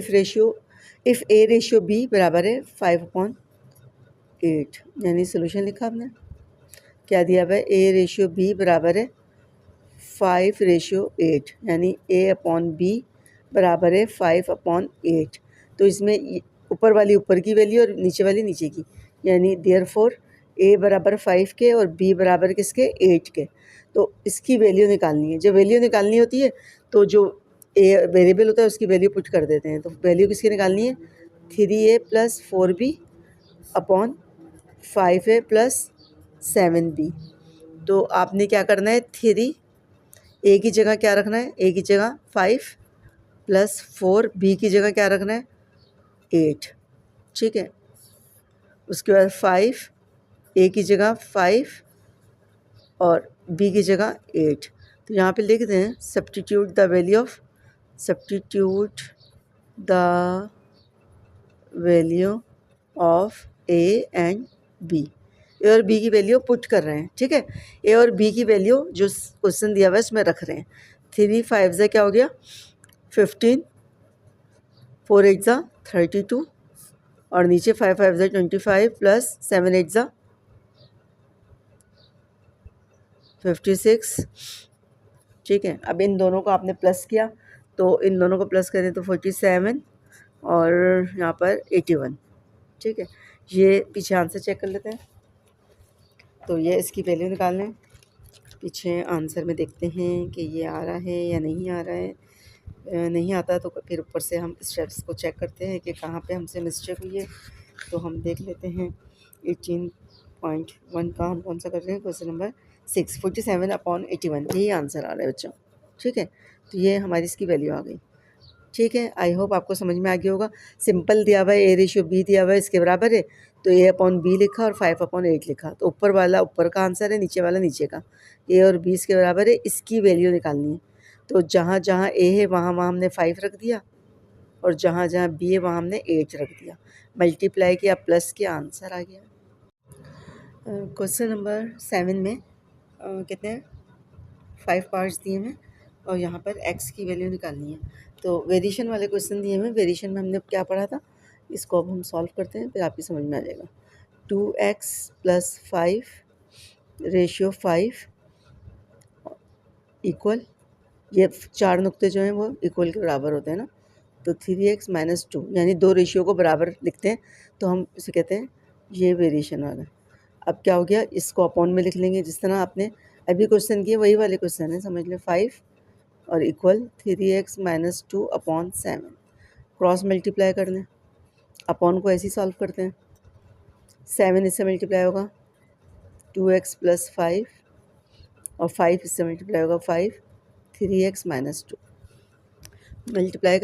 इफ़ ए रेशियो बी बराबर है 5/8, यानी सोल्यूशन लिखा आपने, क्या दिया हुआ है, ए रेशियो बी बराबर है 5:8, यानी ए अपॉन बी बराबर है 5/8। तो इसमें ऊपर वाली ऊपर की वैल्यू और नीचे वाली नीचे की, यानी देयरफॉर ए बराबर 5 के और बी बराबर किसके 8 के। तो इसकी वैल्यू निकालनी है। जब वैल्यू निकालनी होती है तो जो ए वेरिएबल होता है उसकी वैल्यू पुट कर देते हैं। तो वैल्यू किसकी निकालनी है, 3a + 4b upon 5a + 7b। तो आपने क्या करना है, 3 ए की जगह क्या रखना है, ए की जगह 5 + 4 बी की जगह क्या रखना है 8, ठीक है। उसके बाद 5 ए की जगह 5 और बी की जगह 8। तो यहाँ पे लिख दें substitute the value of A and B. A और बी की वैल्यू पुट कर रहे हैं, ठीक है। ए और बी की वैल्यू जो क्वेश्चन दिया हुआ है उसमें रख रहे हैं। 3 5 से क्या हो गया 15, 4 8 ज़ा 32 और नीचे 5 5 ज़ा 25 + 7 8 ज़ा 56, ठीक है। अब इन दोनों को आपने प्लस किया तो इन दोनों को प्लस करें तो 47 और यहाँ पर 81, ठीक है। ये पीछे आंसर चेक कर लेते हैं। तो ये इसकी वैल्यू निकालना है। पीछे आंसर में देखते हैं कि ये आ रहा है या नहीं आ रहा है। नहीं आता तो फिर ऊपर से हम स्टेप्स को चेक करते हैं कि कहाँ पे हमसे मिस्टेक हुई है। तो हम देख लेते हैं 18.1 का हम कौन सा कर रहे हैं, क्वेश्चन नंबर 6, 47/81, यही आंसर आ रहा है बच्चों, ठीक है। तो ये हमारी इसकी वैल्यू आ गई, ठीक है। आई होप आपको समझ में आ गया होगा। सिंपल दिया हुआ है, ए रेशियो बी दिया हुआ है इसके बराबर है, तो ए अपॉन बी लिखा और 5/8 लिखा। तो ऊपर वाला ऊपर का आंसर है, नीचे वाला नीचे का। ए और बी इसके बराबर है, इसकी वैल्यू निकालनी है। तो जहाँ जहाँ ए है वहाँ वहाँ हमने 5 रख दिया और जहाँ जहाँ बी है वहाँ हमने 8 रख दिया। मल्टीप्लाई किया, प्लस किया, आंसर आ गया। क्वेश्चन नंबर 7 में कितने 5 पार्ट्स दिए हैं और यहाँ पर x की वैल्यू निकालनी है। तो वेरिएशन वाले क्वेश्चन दिए हैं। वेरिएशन में हमने क्या पढ़ा था, इसको अब हम सॉल्व करते हैं, फिर आपकी समझ में आ जाएगा। 2x + 5 रेशियो 5 इक्वल, ये 4 नुक्ते जो हैं वो इक्वल के बराबर होते हैं ना। तो 3x - 2, यानी 2 रेशियो को बराबर लिखते हैं तो हम इसे कहते हैं ये वेरिएशन वाला। अब क्या हो गया, इसको अपॉन में लिख लेंगे जिस तरह आपने अभी क्वेश्चन किए, वही वाले क्वेश्चन है, समझ लें। 5 और equal 3x - 2 upon 7, cross multiply कर लें, अपॉन को ऐसे ही सॉल्व करते हैं। 7 इससे मल्टीप्लाई होगा 2x + 5 और 5 इससे मल्टीप्लाई होगा 5, 3x - 2 मल्टीप्लाई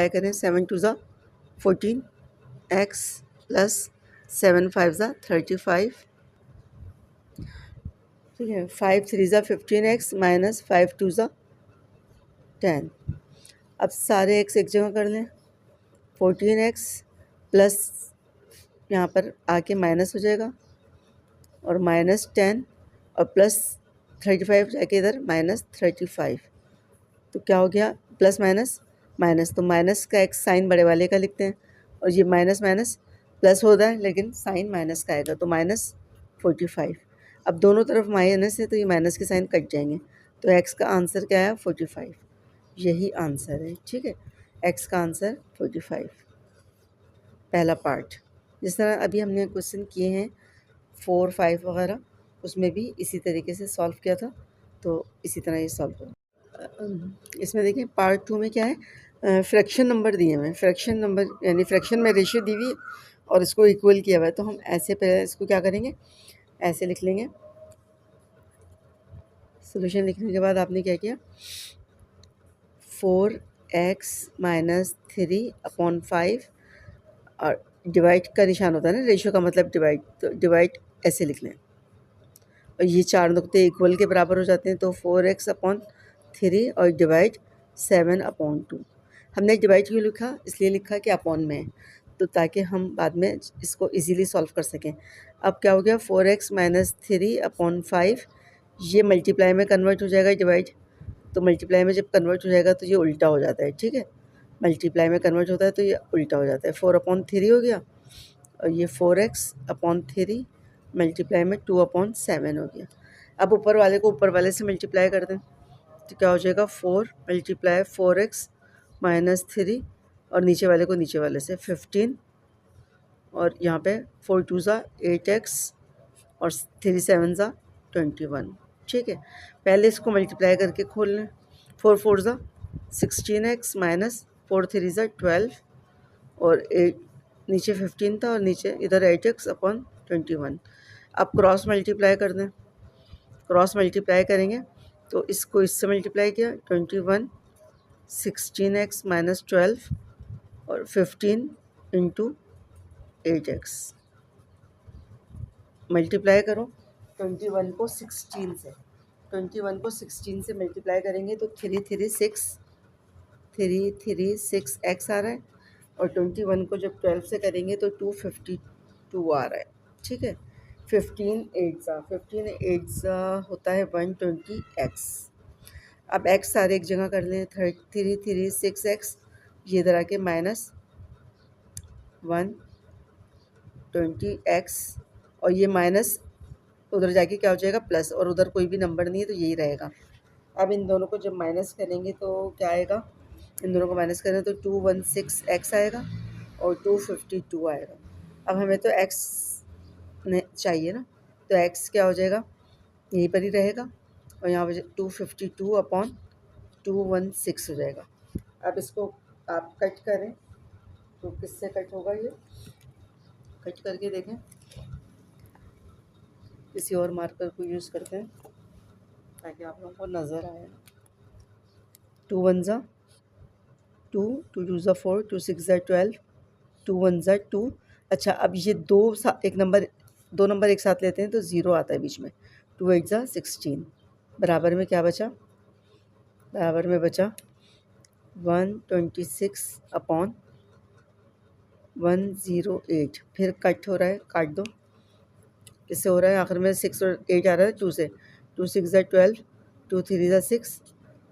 करें, 7 2 ज़ा 14, x + 7 5 ज़ा 35, ठीक है। 5 3 ज़ा 15x - 5 2 ज़ा 10। अब सारे x एक जगह कर लें, 14x प्लस यहाँ पर आके माइनस हो जाएगा और -10 और प्लस 35 जाके इधर -35। तो क्या हो गया, प्लस माइनस माइनस, तो माइनस का एक साइन बड़े वाले का लिखते हैं और ये माइनस माइनस प्लस होता है लेकिन साइन माइनस का आएगा, तो -45। अब दोनों तरफ माइनस है तो ये माइनस के साइन कट जाएंगे। तो x का आंसर क्या है 45, यही आंसर है, ठीक है। x का आंसर 45, पहला पार्ट। जिस तरह अभी हमने क्वेश्चन किए हैं 4 5 वगैरह, उसमें भी इसी तरीके से सॉल्व किया था, तो इसी तरह ये सॉल्व करो। इसमें देखिए पार्ट 2 में क्या है, फ्रैक्शन नंबर दिए हुए हैं। फ्रैक्शन नंबर यानी फ्रैक्शन में रेशियो दी हुई है और इसको इक्वल किया हुआ है। तो हम ऐसे पहले इसको क्या करेंगे, ऐसे लिख लेंगे सोल्यूशन लिखने के बाद आपने क्या किया, 4x-3/5 और डिवाइड का निशान होता है ना, रेशियो का मतलब डिवाइड, तो डिवाइड ऐसे लिख लें और ये 4 नुक्ते इक्वल के बराबर हो जाते हैं, तो 4x/3 और डिवाइड 7/2। हमने डिवाइड क्यों लिखा, इसलिए लिखा कि अपॉन में है, तो ताकि हम बाद में इसको इजीली सॉल्व कर सकें। अब क्या हो गया, 4x-3/5 ये मल्टीप्लाई में कन्वर्ट हो जाएगा डिवाइड, तो मल्टीप्लाई में जब कन्वर्ट हो जाएगा तो ये उल्टा हो जाता है, ठीक है। मल्टीप्लाई में कन्वर्ट होता है तो ये उल्टा हो जाता है, 4/3 हो गया और ये 4x/3 मल्टीप्लाई में 2/7 हो गया। अब ऊपर वाले को ऊपर वाले से मल्टीप्लाई कर दें तो क्या हो जाएगा, 4 × 4x-3 और नीचे वाले को नीचे वाले से 15 और यहाँ पे 4 2 8x और 3 7 21, ठीक है। पहले इसको मल्टीप्लाई करके खोल लें, 4 4 16x माइनस 4 3 12 और 8 नीचे 15 था और नीचे इधर 8x/21। अब क्रॉस मल्टीप्लाई कर दें, क्रॉस मल्टीप्लाई करेंगे तो इसको इससे मल्टीप्लाई किया, 21 16x माइनस 12 और 15 इंटू 8x मल्टीप्लाई करो 21 को 16 से, 21 को 16 से मल्टीप्लाई करेंगे तो 336x आ रहा है और 21 को जब 12 से करेंगे तो 252 आ रहा है, ठीक है। 15 8 होता है 120x। अब x सारे एक जगह कर लें, 336x ये इधर आके माइनस 120x और ये माइनस उधर जाके क्या हो जाएगा प्लस, और उधर कोई भी नंबर नहीं है तो यही रहेगा। अब इन दोनों को जब माइनस करेंगे तो क्या आएगा, इन दोनों को माइनस करें तो 216x आएगा और 252 आएगा। अब हमें तो x चाहिए ना, तो x क्या हो जाएगा, यहीं पर ही रहेगा और यहाँ पर 252/216 हो जाएगा। अब इसको आप कट करें तो किससे कट होगा, ये कट करके देखें, किसी और मार्कर को यूज़ करते हैं ताकि आप लोगों को नज़र आए। 2 1 2 2 2 4 2 6 12 2 1 2। अच्छा, अब ये एक नंबर दो नंबर एक साथ लेते हैं तो ज़ीरो आता है बीच में, 2 8 16 बराबर में क्या बचा, बराबर में बचा 126/108। फिर कट हो रहा है, काट दो, इससे हो रहा है आखिर में 6 और 8 आ रहा है 2 से, 2 6 12 2 3 6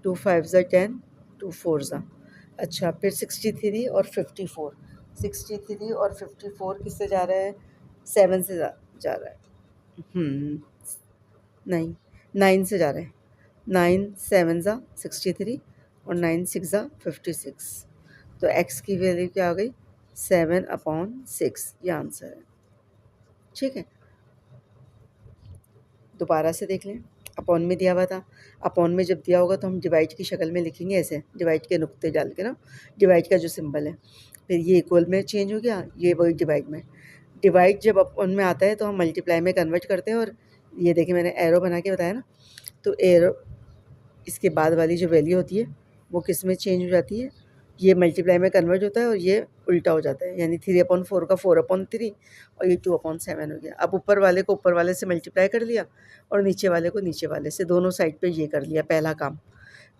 2 5 10 2 4 अच्छा, फिर 63 और 54, 63 और 54 किससे जा रहा है, 7 से जा रहा है, नहीं 9 से जा रहे हैं, 9 7 63 और 9 6 56, तो x की वैल्यू क्या आ गई, 7/6, ये आंसर है, ठीक है। दोबारा से देख लें, अपॉन में दिया हुआ था, अपॉन में जब दिया होगा तो हम डिवाइड की शक्ल में लिखेंगे ऐसे, डिवाइड के नुक्ते डाल के ना, डिवाइड का जो सिंबल है, फिर ये इक्वल में चेंज हो गया, ये वही डिवाइड में, डिवाइड जब अपॉन में आता है तो हम मल्टीप्लाई में कन्वर्ट करते हैं। और ये देखिए मैंने एरो बना के बताया ना, तो एरो इसके बाद वाली जो वैल्यू होती है वो किस में चेंज हो जाती है, ये मल्टीप्लाई में कन्वर्ट होता है और ये उल्टा हो जाता है, यानी 3/4 का 4/3 और ये 2/7 हो गया। अब ऊपर वाले को ऊपर वाले से मल्टीप्लाई कर लिया और नीचे वाले को नीचे वाले से, दोनों साइड पे ये कर लिया, पहला काम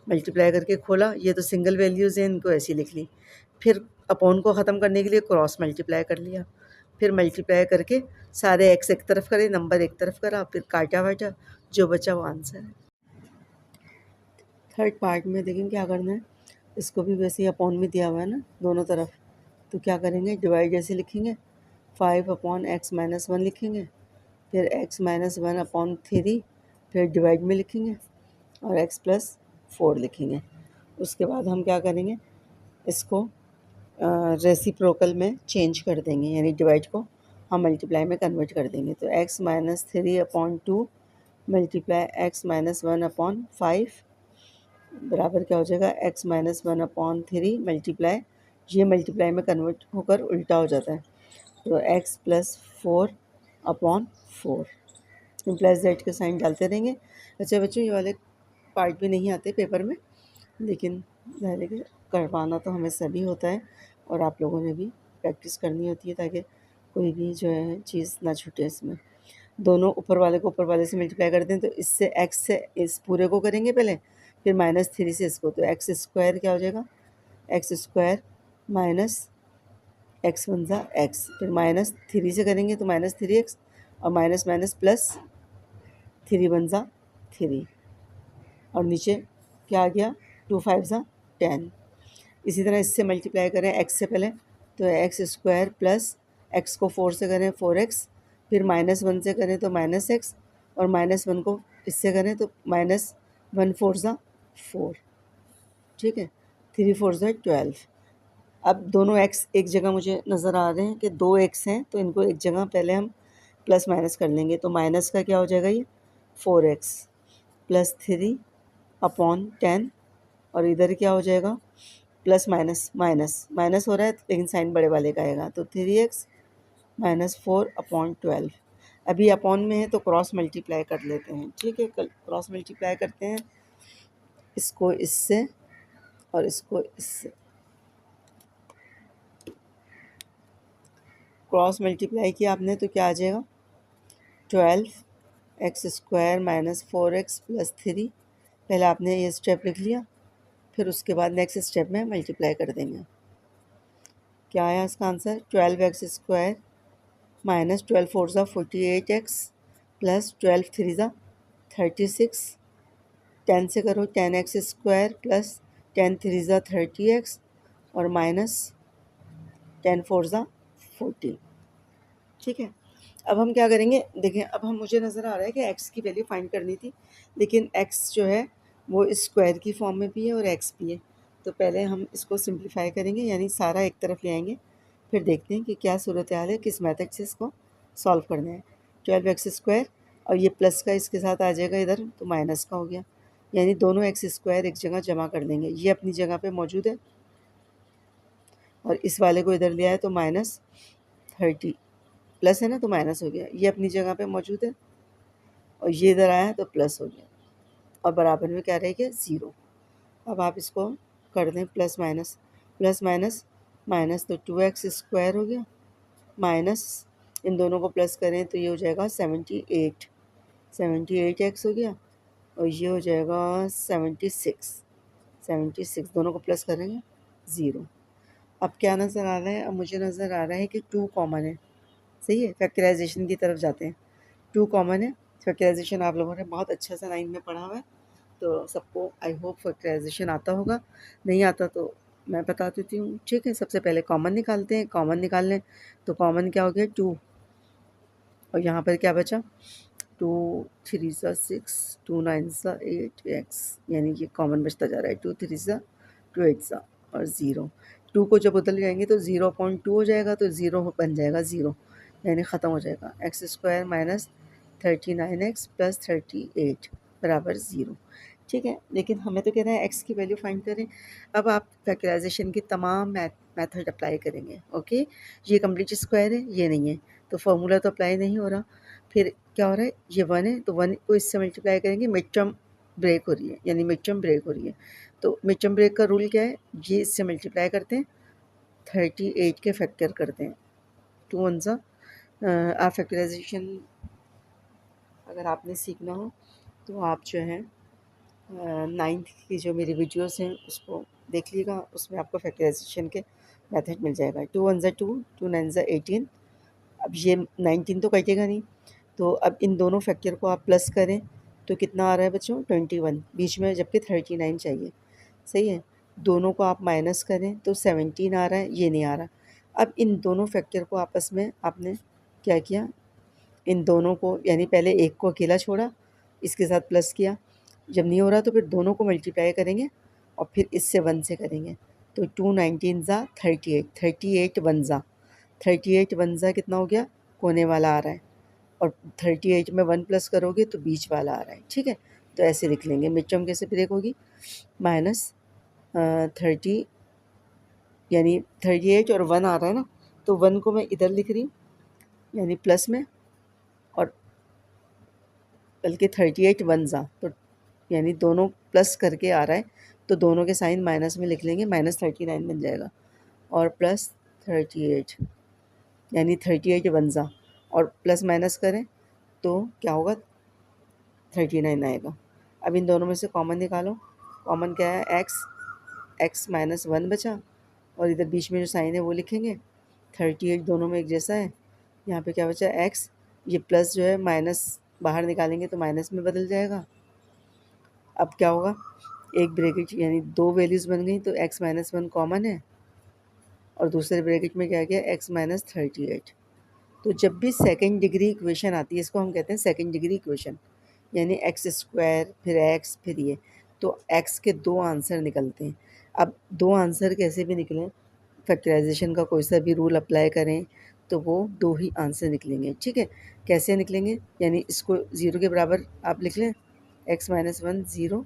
मल्टीप्लाई करके खोला, ये तो सिंगल वैल्यूज़ हैं, इनको ऐसी लिख ली। फिर अपॉन को ख़त्म करने के लिए क्रॉस मल्टीप्लाई कर लिया, फिर मल्टीप्लाई करके सारे एक्स एक तरफ करे, नंबर एक तरफ करा, फिर काटा वाटा, जो बचा वो आंसर है। थर्ड पार्ट में देखेंगे क्या करना है, इसको भी वैसे ही अपॉन में दिया हुआ है ना दोनों तरफ, तो क्या करेंगे, डिवाइड जैसे लिखेंगे, 5/x-1 लिखेंगे, फिर x-1/3, फिर डिवाइड में लिखेंगे और x+4 लिखेंगे। उसके बाद हम क्या करेंगे, इसको रेसिप्रोकल में चेंज कर देंगे, यानी डिवाइड को हम मल्टीप्लाई में कन्वर्ट कर देंगे, तो x-3/2 मल्टीप्लाई x-1/5 बराबर क्या हो जाएगा, x-1/3 मल्टीप्लाई, ये मल्टीप्लाई में कन्वर्ट होकर उल्टा हो जाता है, तो x+4/4 प्लस जेड के साइन डालते रहेंगे। अच्छा बच्चों, ये वाले पार्ट भी नहीं आते पेपर में, लेकिन ज़ाहिर है कि करवाना तो हमें सभी होता है और आप लोगों ने भी प्रैक्टिस करनी होती है ताकि कोई भी जो है चीज़ ना छूटे इसमें। दोनों ऊपर वाले को ऊपर वाले से मल्टीप्लाई करते हैं तो इससे एक्स से इस पूरे को करेंगे पहले, फिर -3 से इसको, तो एक्स स्क्वायर क्या हो जाएगा, x square minus x one ज़ा एक्स, फिर -3 से करेंगे तो -3x और माइनस माइनस प्लस 3 वन ज़ा 3 और नीचे क्या आ गया 2 5 ज़ा 10। इसी तरह इससे मल्टीप्लाई करें एक्स से पहले तो एक्स स्क्वायर प्लस एक्स को 4 से करें 4x, फिर -1 से करें तो -x और -1 को इससे करें तो -1 4 ज़ा 4, ठीक है, 3 4 ज़ा 12। अब दोनों x एक जगह मुझे नज़र आ रहे हैं कि 2 x हैं तो इनको एक जगह पहले हम प्लस माइनस कर लेंगे, तो माइनस का क्या हो जाएगा ये 4x प्लस 3 अपॉन 10 और इधर क्या हो जाएगा प्लस माइनस माइनस माइनस हो रहा है लेकिन साइन बड़े वाले का आएगा, तो 3x माइनस 4 अपॉन 12। अभी अपॉन में है तो क्रॉस मल्टीप्लाई कर लेते हैं, ठीक है, क्रॉस मल्टीप्लाई करते हैं इसको इससे और इसको इससे। क्रॉस मल्टीप्लाई किया आपने तो क्या आ जाएगा 12x square minus 4x plus 3। पहले आपने ये स्टेप लिख लिया, फिर उसके बाद नेक्स्ट स्टेप में मल्टीप्लाई कर देंगे। क्या आया इसका आंसर 12x स्क्वायर माइनस 12 4 ज़ा 48x प्लस 12 3 ज़ा 36, 10 से करो 10x स्क्वायर प्लस 10 3 ज़ा 30x और माइनस 10 4 ज़ा 40, ठीक है। अब हम क्या करेंगे, देखें अब हम मुझे नज़र आ रहा है कि x की वैल्यू फाइंड करनी थी, लेकिन x जो है वो स्क्वायर की फॉर्म में भी है और x भी है, तो पहले हम इसको सिंप्लीफाई करेंगे यानी सारा एक तरफ ले आएंगे, फिर देखते हैं कि क्या सूरत हाल है, किस मेथड से इसको सॉल्व करना है। 12x स्क्वायर और ये प्लस का इसके साथ आ जाएगा इधर तो माइनस का हो गया, यानी दोनों एक्स स्क्वायर एक जगह जमा कर देंगे, ये अपनी जगह पे मौजूद है और इस वाले को इधर लिया है तो -30 प्लस है ना तो माइनस हो गया, ये अपनी जगह पे मौजूद है और ये इधर आया तो प्लस हो गया और बराबर में क्या रहेगा 0। अब आप इसको कर दें प्लस माइनस माइनस तो 2x स्क्वायर हो गया माइनस इन दोनों को प्लस करें तो ये हो जाएगा 78x हो गया और ये हो जाएगा 76 दोनों को प्लस करेंगे 0। अब क्या नज़र आ रहा है, अब मुझे नज़र आ रहा है कि 2 कॉमन है, सही है, फैक्टराइजेशन की तरफ जाते हैं। 2 कॉमन है, फैक्टराइजेशन आप लोगों ने बहुत अच्छा सा 9 में पढ़ा हुआ है तो सबको आई होप फैक्टराइजेशन आता होगा, नहीं आता तो मैं बता देती हूँ, ठीक है। सबसे पहले कॉमन निकालते हैं, कॉमन निकाल लें तो कॉमन क्या हो गया 2 और यहाँ पर क्या बचा 2 3 ज़ा 6 2 9 ज़ा 8x, यानी ये कॉमन बचता जा रहा है 2 3 ज़ा 2 8 ज़ा और 0। 2 को जब बदल जाएंगे तो 0.2 हो जाएगा तो 0 बन जाएगा 0, यानी ख़त्म हो जाएगा x square minus 39x plus 38 बराबर 0, ठीक है। लेकिन हमें तो कह रहा है x की वैल्यू फाइंड करें। अब आप फैक्टराइजेशन की तमाम मेथड अप्लाई करेंगे, ओके। ये कंप्लीट स्क्वायर है, ये नहीं है तो फार्मूला तो अप्लाई नहीं हो रहा, फिर क्या हो रहा है ये 1 है तो 1 को इससे मल्टीप्लाई करेंगे, मिड टर्म ब्रेक हो रही है यानी मिड टर्म ब्रेक हो रही है, तो मिड टर्म ब्रेक का रूल क्या है, ये इससे मल्टीप्लाई करते हैं 38 के फैक्टर करते हैं 2 1 ज़ा। आप फैक्टराइजेशन अगर आपने सीखना हो तो आप जो है 9th की जो मेरी वीडियोस हैं उसको देख लीजिएगा, उसमें आपको फैक्टराइजेशन के मेथड मिल जाएगा। 2 1 ज़ा 2 2 9 ज़ा 18, अब ये 19 तो कटेगा नहीं, तो अब इन दोनों फैक्टर को आप प्लस करें तो कितना आ रहा है बच्चों 21 बीच में, जबकि 39 चाहिए, सही है। दोनों को आप माइनस करें तो 17 आ रहा है, ये नहीं आ रहा। अब इन दोनों फैक्टर को आपस में आपने क्या किया, इन दोनों को यानी पहले एक को अकेला छोड़ा, इसके साथ प्लस किया, जब नहीं हो रहा तो फिर दोनों को मल्टीप्लाई करेंगे और फिर इससे 1 से करेंगे, तो 2 19 ज़ा 38 38 1 ज़ा 38 1 ज़ा कितना हो गया, कोने वाला आ रहा है और 38 में 1 प्लस करोगे तो बीच वाला आ रहा है, ठीक है। तो ऐसे लिख लेंगे, मिड टर्म कैसे ब्रेक होगी माइनस 30 यानी 38 और 1 आ रहा है ना, तो 1 को मैं इधर लिख रही हूँ यानी प्लस में और बल्कि 38 1 ज़ा, तो यानी दोनों प्लस करके आ रहा है तो दोनों के साइन माइनस में लिख लेंगे, -39 बन जाएगा और +38 यानी 38 बनजा और प्लस माइनस करें तो क्या होगा 39 आएगा। अब इन दोनों में से कॉमन निकालो, कॉमन क्या है x-1 बचा और इधर बीच में जो साइन है वो लिखेंगे। 38 दोनों में एक जैसा है। यहाँ पे क्या बचा x, ये प्लस जो है माइनस बाहर निकालेंगे तो माइनस में बदल जाएगा। अब क्या होगा, एक ब्रैकेट यानी दो वैल्यूज़ बन गई तो x-1 कॉमन है और दूसरे ब्रैकेट में क्या गया x-38। तो जब भी सेकंड डिग्री इक्वेशन आती है इसको हम कहते हैं सेकंड डिग्री इक्वेशन, यानी x² फिर x फिर ये, तो x के दो आंसर निकलते हैं। अब दो आंसर कैसे भी निकलें, फैक्टराइजेशन का कोई सा भी रूल अप्लाई करें तो वो दो ही आंसर निकलेंगे। ठीक है, कैसे निकलेंगे, यानी इसको 0 के बराबर आप लिख लें x-1 0,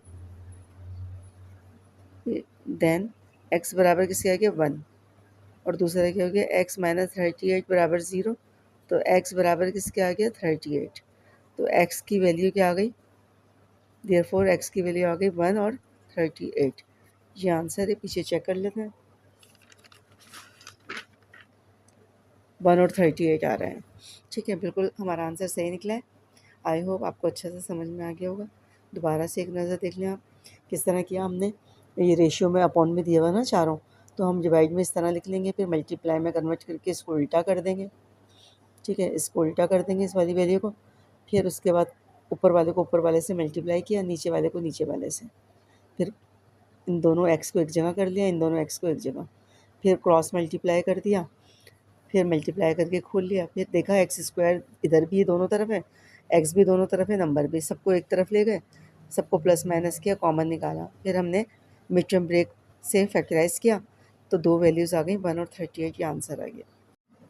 देन x बराबर किसके आ गया 1 और दूसरा क्या हो गया x-38 बराबर 0, तो x बराबर किसके आ गया 38। तो x की वैल्यू क्या आ गई, देयरफॉर x की वैल्यू आ गई 1 और 38। ये आंसर है, पीछे चेक कर लेते हैं 1 और 38 आ रहा है। ठीक है, बिल्कुल हमारा आंसर सही निकला है। आई होप आपको अच्छे से समझ में आ गया होगा। दोबारा से एक नज़र देख लें आप, किस तरह किया हमने। ये रेशियो में अपॉन में दिया हुआ ना चारों, तो हम डिवाइड में इस तरह लिख लेंगे, फिर मल्टीप्लाई में कन्वर्ट करके इसको उल्टा कर देंगे। ठीक है, इसको उल्टा कर देंगे इस वाली वैल्यू को, फिर उसके बाद ऊपर वाले को ऊपर वाले से मल्टीप्लाई किया, नीचे वाले को नीचे वाले से, फिर इन दोनों x को एक जगह कर लिया, इन दोनों x को एक जगह, फिर क्रॉस मल्टीप्लाई कर दिया, फिर मल्टीप्लाई करके खोल लिया, फिर देखा x² इधर भी दोनों तरफ है, x भी दोनों तरफ है, नंबर भी सबको एक तरफ ले गए, सबको प्लस माइनस किया, कॉमन निकाला, फिर हमने मिड टर्म ब्रेक से फैक्टराइज किया तो दो वैल्यूज़ आ गई 1 और 38, ये आंसर आ गया।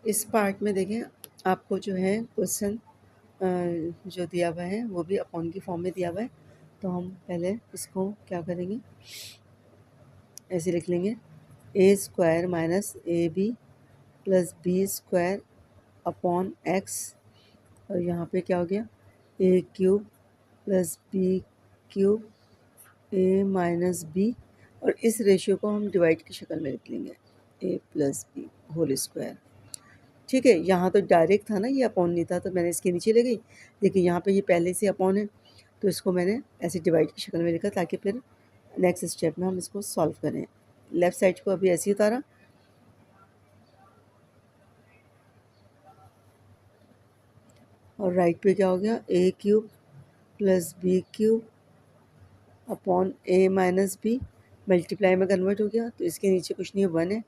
इस पार्ट में देखें आपको जो है क्वेश्चन जो दिया हुआ है वो भी अपॉन की फॉर्म में दिया हुआ है, तो हम पहले इसको क्या करेंगे, ऐसे लिख लेंगे a² minus ab plus b² upon x, और यहाँ पे क्या हो गया a³ plus b³ a minus b, और इस रेशियो को हम डिवाइड की शक्ल में लिख लेंगे a plus b whole square. ठीक है, यहाँ तो डायरेक्ट था ना, ये अपॉन नहीं था तो मैंने इसके नीचे ले गई, लेकिन यहाँ पे ये पहले से अपॉन है तो इसको मैंने ऐसे डिवाइड की शक्ल में लिखा ताकि फिर नेक्स्ट स्टेप में हम इसको सॉल्व करें। लेफ़्ट साइड को अभी ऐसे ही उतारा और राइट पे क्या हो गया a³ plus b³ upon a minus b, multiply में कन्वर्ट हो गया तो इसके नीचे कुछ नहीं है 1 है,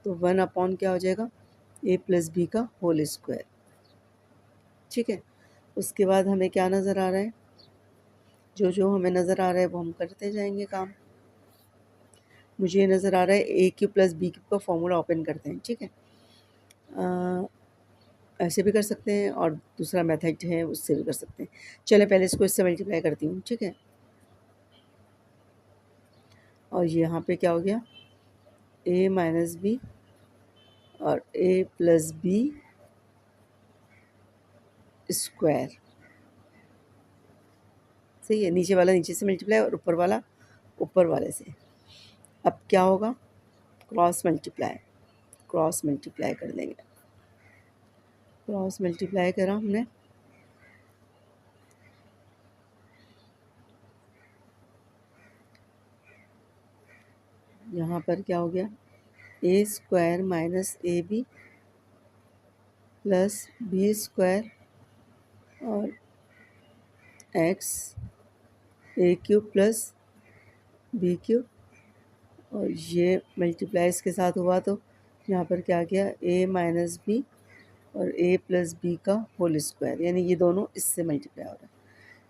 तो 1 अपॉन क्या हो जाएगा a प्लस b का होल स्क्वायर। ठीक है, उसके बाद हमें क्या नज़र आ रहा है, जो जो हमें नज़र आ रहा है वो हम करते जाएंगे काम। मुझे ये नज़र आ रहा है a³ प्लस b³ का फॉर्मूला ओपन करते हैं। ठीक है, ऐसे भी कर सकते हैं और दूसरा मेथड है उससे भी कर सकते हैं। चले पहले इसको इससे मल्टीप्लाई करती हूँ। ठीक है, और यहाँ पे क्या हो गया a माइनस बी और a प्लस बी स्क्वायर। सही है, नीचे वाला नीचे से मल्टीप्लाई और ऊपर वाला ऊपर वाले से। अब क्या होगा, क्रॉस मल्टीप्लाई कर देंगे। क्रॉस मल्टीप्लाई करा हमने, यहाँ पर क्या हो गया a² minus ab plus b² और x a³ प्लस b³ और ये मल्टीप्लाई इसके साथ हुआ तो यहाँ पर क्या गया a माइनस बी और a प्लस बी का होल स्क्वायर, यानी ये दोनों इससे मल्टीप्लाई हो रहा है।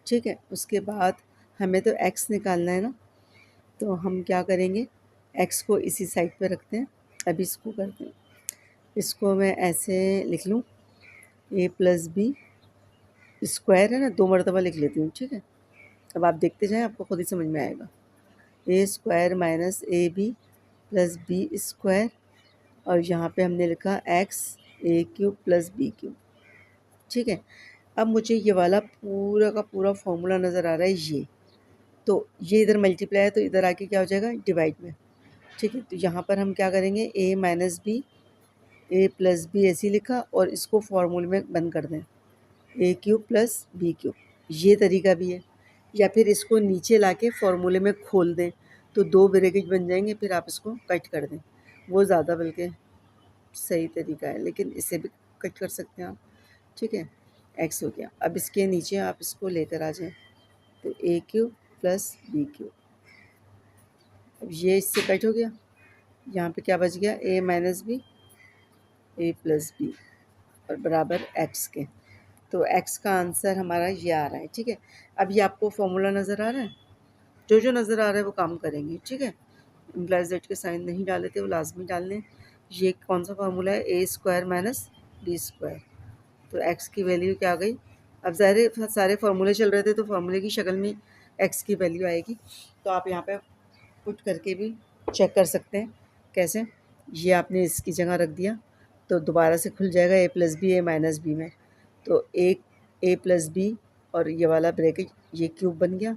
ठीक है, उसके बाद हमें तो x निकालना है ना, तो हम क्या करेंगे x को इसी साइड पे रखते हैं। अभी इसको करते हैं, इसको मैं ऐसे लिख लूँ a प्लस बी स्क्वायर है ना, दो मरतबा लिख लेती हूँ। ठीक है, अब आप देखते जाएं, आपको खुद ही समझ में आएगा। a² minus ab plus b² और यहाँ पे हमने लिखा x a³ प्लस b³। ठीक है, अब मुझे ये वाला पूरा का पूरा फॉर्मूला नज़र आ रहा है, तो ये इधर मल्टीप्लाई है तो इधर आके क्या हो जाएगा, डिवाइड में। ठीक है, तो यहाँ पर हम क्या करेंगे, a minus B, A plus B ऐसे ही लिखा और इसको फॉर्मूले में बंद कर दें, ए क्यूब प्लस बी क्यूब। ये तरीका भी है, या फिर इसको नीचे लाके फॉर्मूले में खोल दें तो दो ब्रैकेट बन जाएंगे, फिर आप इसको कट कर दें, वो ज़्यादा बल्कि सही तरीका है, लेकिन इसे भी कट कर सकते हैं आप। ठीक है, एक्स हो गया। अब इसके नीचे आप इसको लेकर आ जाएं, तो ए क्यूब प्लस बी क्यूब। अब ये इससे कट हो गया, यहाँ पे क्या बच गया, ए minus B, A plus B और बराबर एक्स के। तो एक्स का आंसर हमारा ये आ रहा है। ठीक है, अब ये आपको फॉर्मूला नज़र आ रहा है, जो जो नज़र आ रहा है वो काम करेंगे। ठीक है, इम्प्लाइज दैट के साइन नहीं डाले थे वो लाजमी डालने। ये कौन सा फार्मूला है, ए स्क्वायर माइनस बी स्क्वायर। तो एक्स की वैल्यू क्या आ गई, अब ज़ाहिर सारे फार्मूले चल रहे थे तो फार्मूले की शक्ल में एक्स की वैल्यू आएगी। तो आप यहाँ पे पुट करके भी चेक कर सकते हैं। कैसे, ये आपने इसकी जगह रख दिया तो दोबारा से खुल जाएगा ए प्लस बी, ए माइनस बी में। तो एक ए प्लस बी और ये वाला ब्रैकेट ये क्यूब बन गया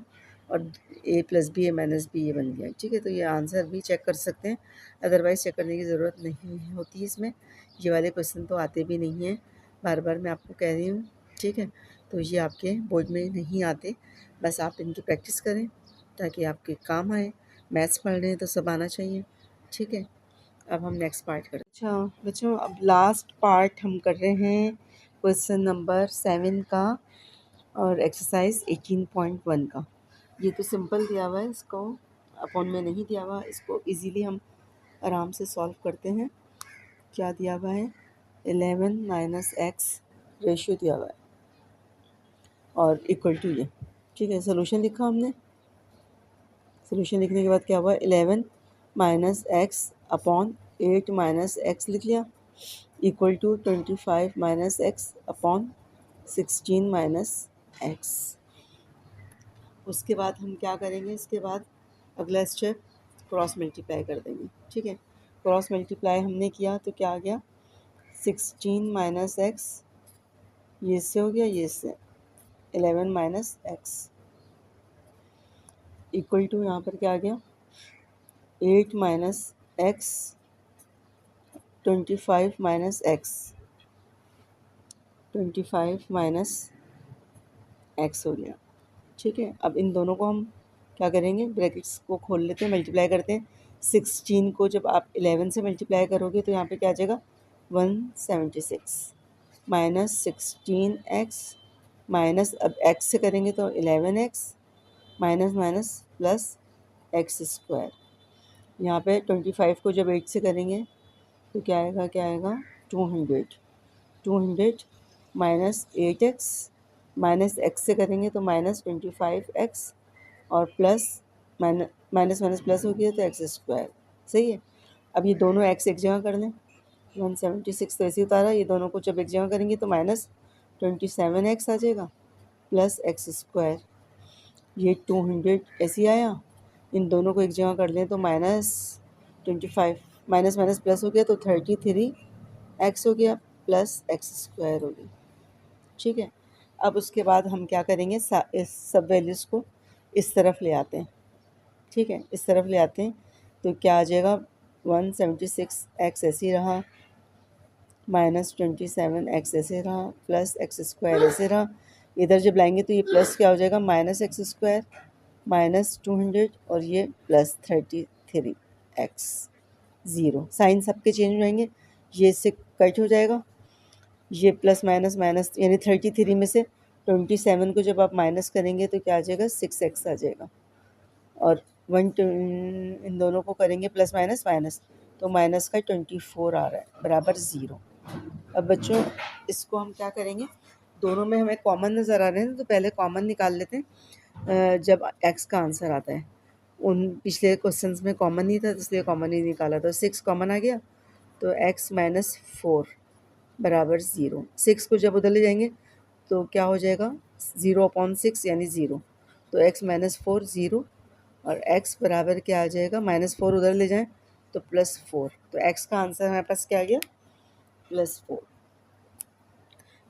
और ए प्लस बी, ए माइनस बी ये बन गया। ठीक है, तो ये आंसर भी चेक कर सकते हैं, अदरवाइज़ चेक करने की ज़रूरत नहीं होती इसमें। ये वाले क्वेश्चन तो आते भी नहीं हैं, बार बार मैं आपको कह रही हूँ। ठीक है, तो ये आपके बोर्ड में नहीं आते, बस आप इनकी प्रैक्टिस करें ताकि आपके काम आए। मैथ्स पढ़ रहे हैं तो सब आना चाहिए। ठीक है, अब हम नेक्स्ट पार्ट करते हैं। अच्छा बच्चों, अब लास्ट पार्ट हम कर रहे हैं क्वेश्चन नंबर 7 का और एक्सरसाइज 18.1 का। ये तो सिंपल दिया हुआ है, इसको अपॉन में नहीं दिया हुआ, इसको इजीली हम आराम से सॉल्व करते हैं। क्या दिया हुआ है, 11 माइनस एक्स रेशियो दिया हुआ है और इक्वल टू ये। ठीक है, सोल्यूशन लिखा हमने, सोल्यूशन लिखने के बाद क्या हुआ, 11 minus X upon 8 minus X लिख लिया, equal to 25 minus X upon 16 minus X. उसके बाद हम क्या करेंगे, इसके बाद अगला स्टेप क्रॉस मल्टीप्लाई कर देंगे। ठीक है, क्रॉस मल्टीप्लाई हमने किया तो क्या आ गया, 16 माइनस एक्स, ये इससे हो गया, ये इससे 11 माइनस एक्स इक्वल टू यहाँ पर क्या आ गया, 8 minus x, 25 minus x, 25 minus x हो गया। ठीक है, अब इन दोनों को हम क्या करेंगे, ब्रैकेट्स को खोल लेते हैं, मल्टीप्लाई करते हैं। 16 को जब आप 11 से मल्टीप्लाई करोगे तो यहाँ पे क्या आ जाएगा, 176 माइनस 16 एक्स माइनस, अब एक्स से करेंगे तो 11 x minus minus plus x square. यहाँ पे 25 को जब 8 से करेंगे तो क्या आएगा, क्या आएगा, 200 माइनस 8x माइनस एक्स से करेंगे तो माइनस 25x और प्लस माइनस माइनस प्लस हो गया तो एक्स स्क्वायर। सही है, अब ये दोनों x एक जगह कर लें, 176 तो ऐसे ही उतारा, ये दोनों को जब एक जगह करेंगे तो माइनस 27x आ जाएगा प्लस एक्स स्क्वायर। ये 200 ऐसे ही आया, इन दोनों को एक जगह कर लें तो माइनस 25 माइनस माइनस प्लस हो गया तो 33x हो गया प्लस एक्स स्क्वायर हो गई। ठीक है, अब उसके बाद हम क्या करेंगे, इस सब वैल्यूज़ को इस तरफ ले आते हैं। ठीक है, इस तरफ ले आते हैं तो क्या आ जाएगा, 176x ऐसे ही रहा, माइनस 27x ऐसे रहा, प्लस एक्स स्क्वायर ऐसे रहा। इधर जब लाएंगे तो ये प्लस क्या हो जाएगा, माइनस एक्स स्क्वायर माइनस 200 और ये प्लस 33x, ज़ीरो। साइन सबके चेंज हो जाएंगे, ये इससे कट हो जाएगा, ये प्लस माइनस माइनस, यानी 33 में से 27 को जब आप माइनस करेंगे तो क्या आ जाएगा, 6x आ जाएगा। और इन दोनों को करेंगे प्लस माइनस माइनस तो माइनस का 24 आ रहा है बराबर ज़ीरो। अब बच्चों इसको हम क्या करेंगे, दोनों में हमें कॉमन नज़र आ रहे हैं तो पहले कॉमन निकाल लेते हैं जब x का आंसर आता है। उन पिछले क्वेश्चंस में कॉमन नहीं था तो इसलिए कॉमन ही निकाला, तो 6 कॉमन आ गया तो x माइनस 4 बराबर ज़ीरो। 6 को जब उधर ले जाएंगे तो क्या हो जाएगा, 0/6 यानी ज़ीरो, तो x माइनस 4 ज़ीरो और x बराबर क्या आ जाएगा, -4 उधर ले जाएं तो +4, तो x का आंसर हमारे पास क्या आ गया, +4।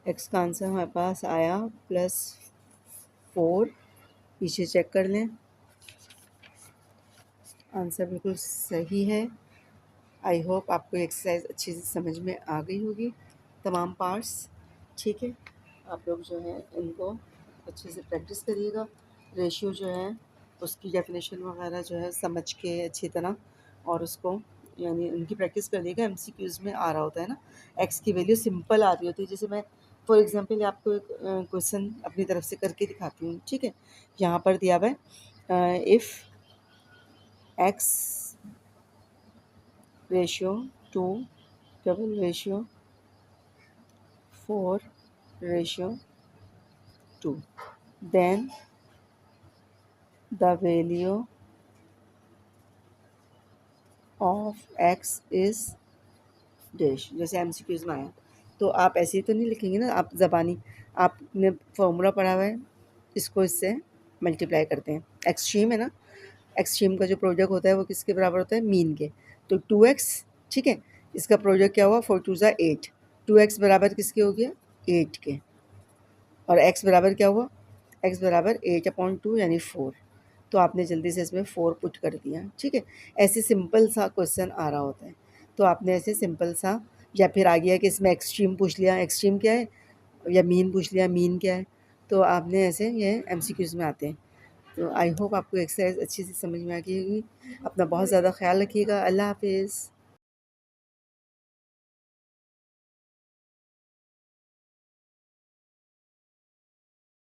x का आंसर हमारे पास आया +4, पीछे चेक कर लें, आंसर बिल्कुल सही है। आई होप आपको एक्सरसाइज अच्छे से समझ में आ गई होगी, तमाम पार्ट्स। ठीक है, आप लोग जो है इनको अच्छे से प्रैक्टिस करिएगा। रेशियो जो है उसकी डेफिनेशन वगैरह जो है समझ के अच्छी तरह, और उसको यानी उनकी प्रैक्टिस करिएगा। एमसीक्यूज़ में आ रहा होता है ना, एक्स की वैल्यू सिंपल आ रही होती है। जैसे मैं फॉर एग्जांपल आपको एक क्वेश्चन अपनी तरफ से करके दिखाती हूँ। ठीक है, यहाँ पर दिया हुआ है if x ratio 2 double ratio 4 ratio 2, then the value of x is dash. जैसे एमसीक्यूज में आया तो आप ऐसे ही तो नहीं लिखेंगे ना, आप ज़बानी आपने फॉर्मूला पढ़ा हुआ है, इसको इससे मल्टीप्लाई करते हैं। एक्सट्रीम है ना, एक्सट्रीम का जो प्रोडक्ट होता है वो किसके बराबर होता है, मीन के। तो 2x, ठीक है, इसका प्रोडक्ट क्या हुआ, 4 2 ज़ा 8, 2x बराबर किसके हो गया, 8 के। और x बराबर क्या हुआ, x बराबर 8/2 यानी 4। तो आपने जल्दी से इसमें 4 पुट कर दिया। ठीक है, ऐसे सिंपल सा क्वेश्चन आ रहा होता है, तो आपने ऐसे सिंपल सा, या फिर आ गया कि इसमें एक्सट्रीम पूछ लिया, एक्सट्रीम क्या है, या मीन पूछ लिया, मीन क्या है, तो आपने ऐसे ये एमसीक्यूज़ में आते हैं। तो आई होप आपको एक्सरसाइज अच्छी से समझ में आ गई होगी। अपना बहुत ज़्यादा ख्याल रखिएगा। अल्लाह हाफिज़।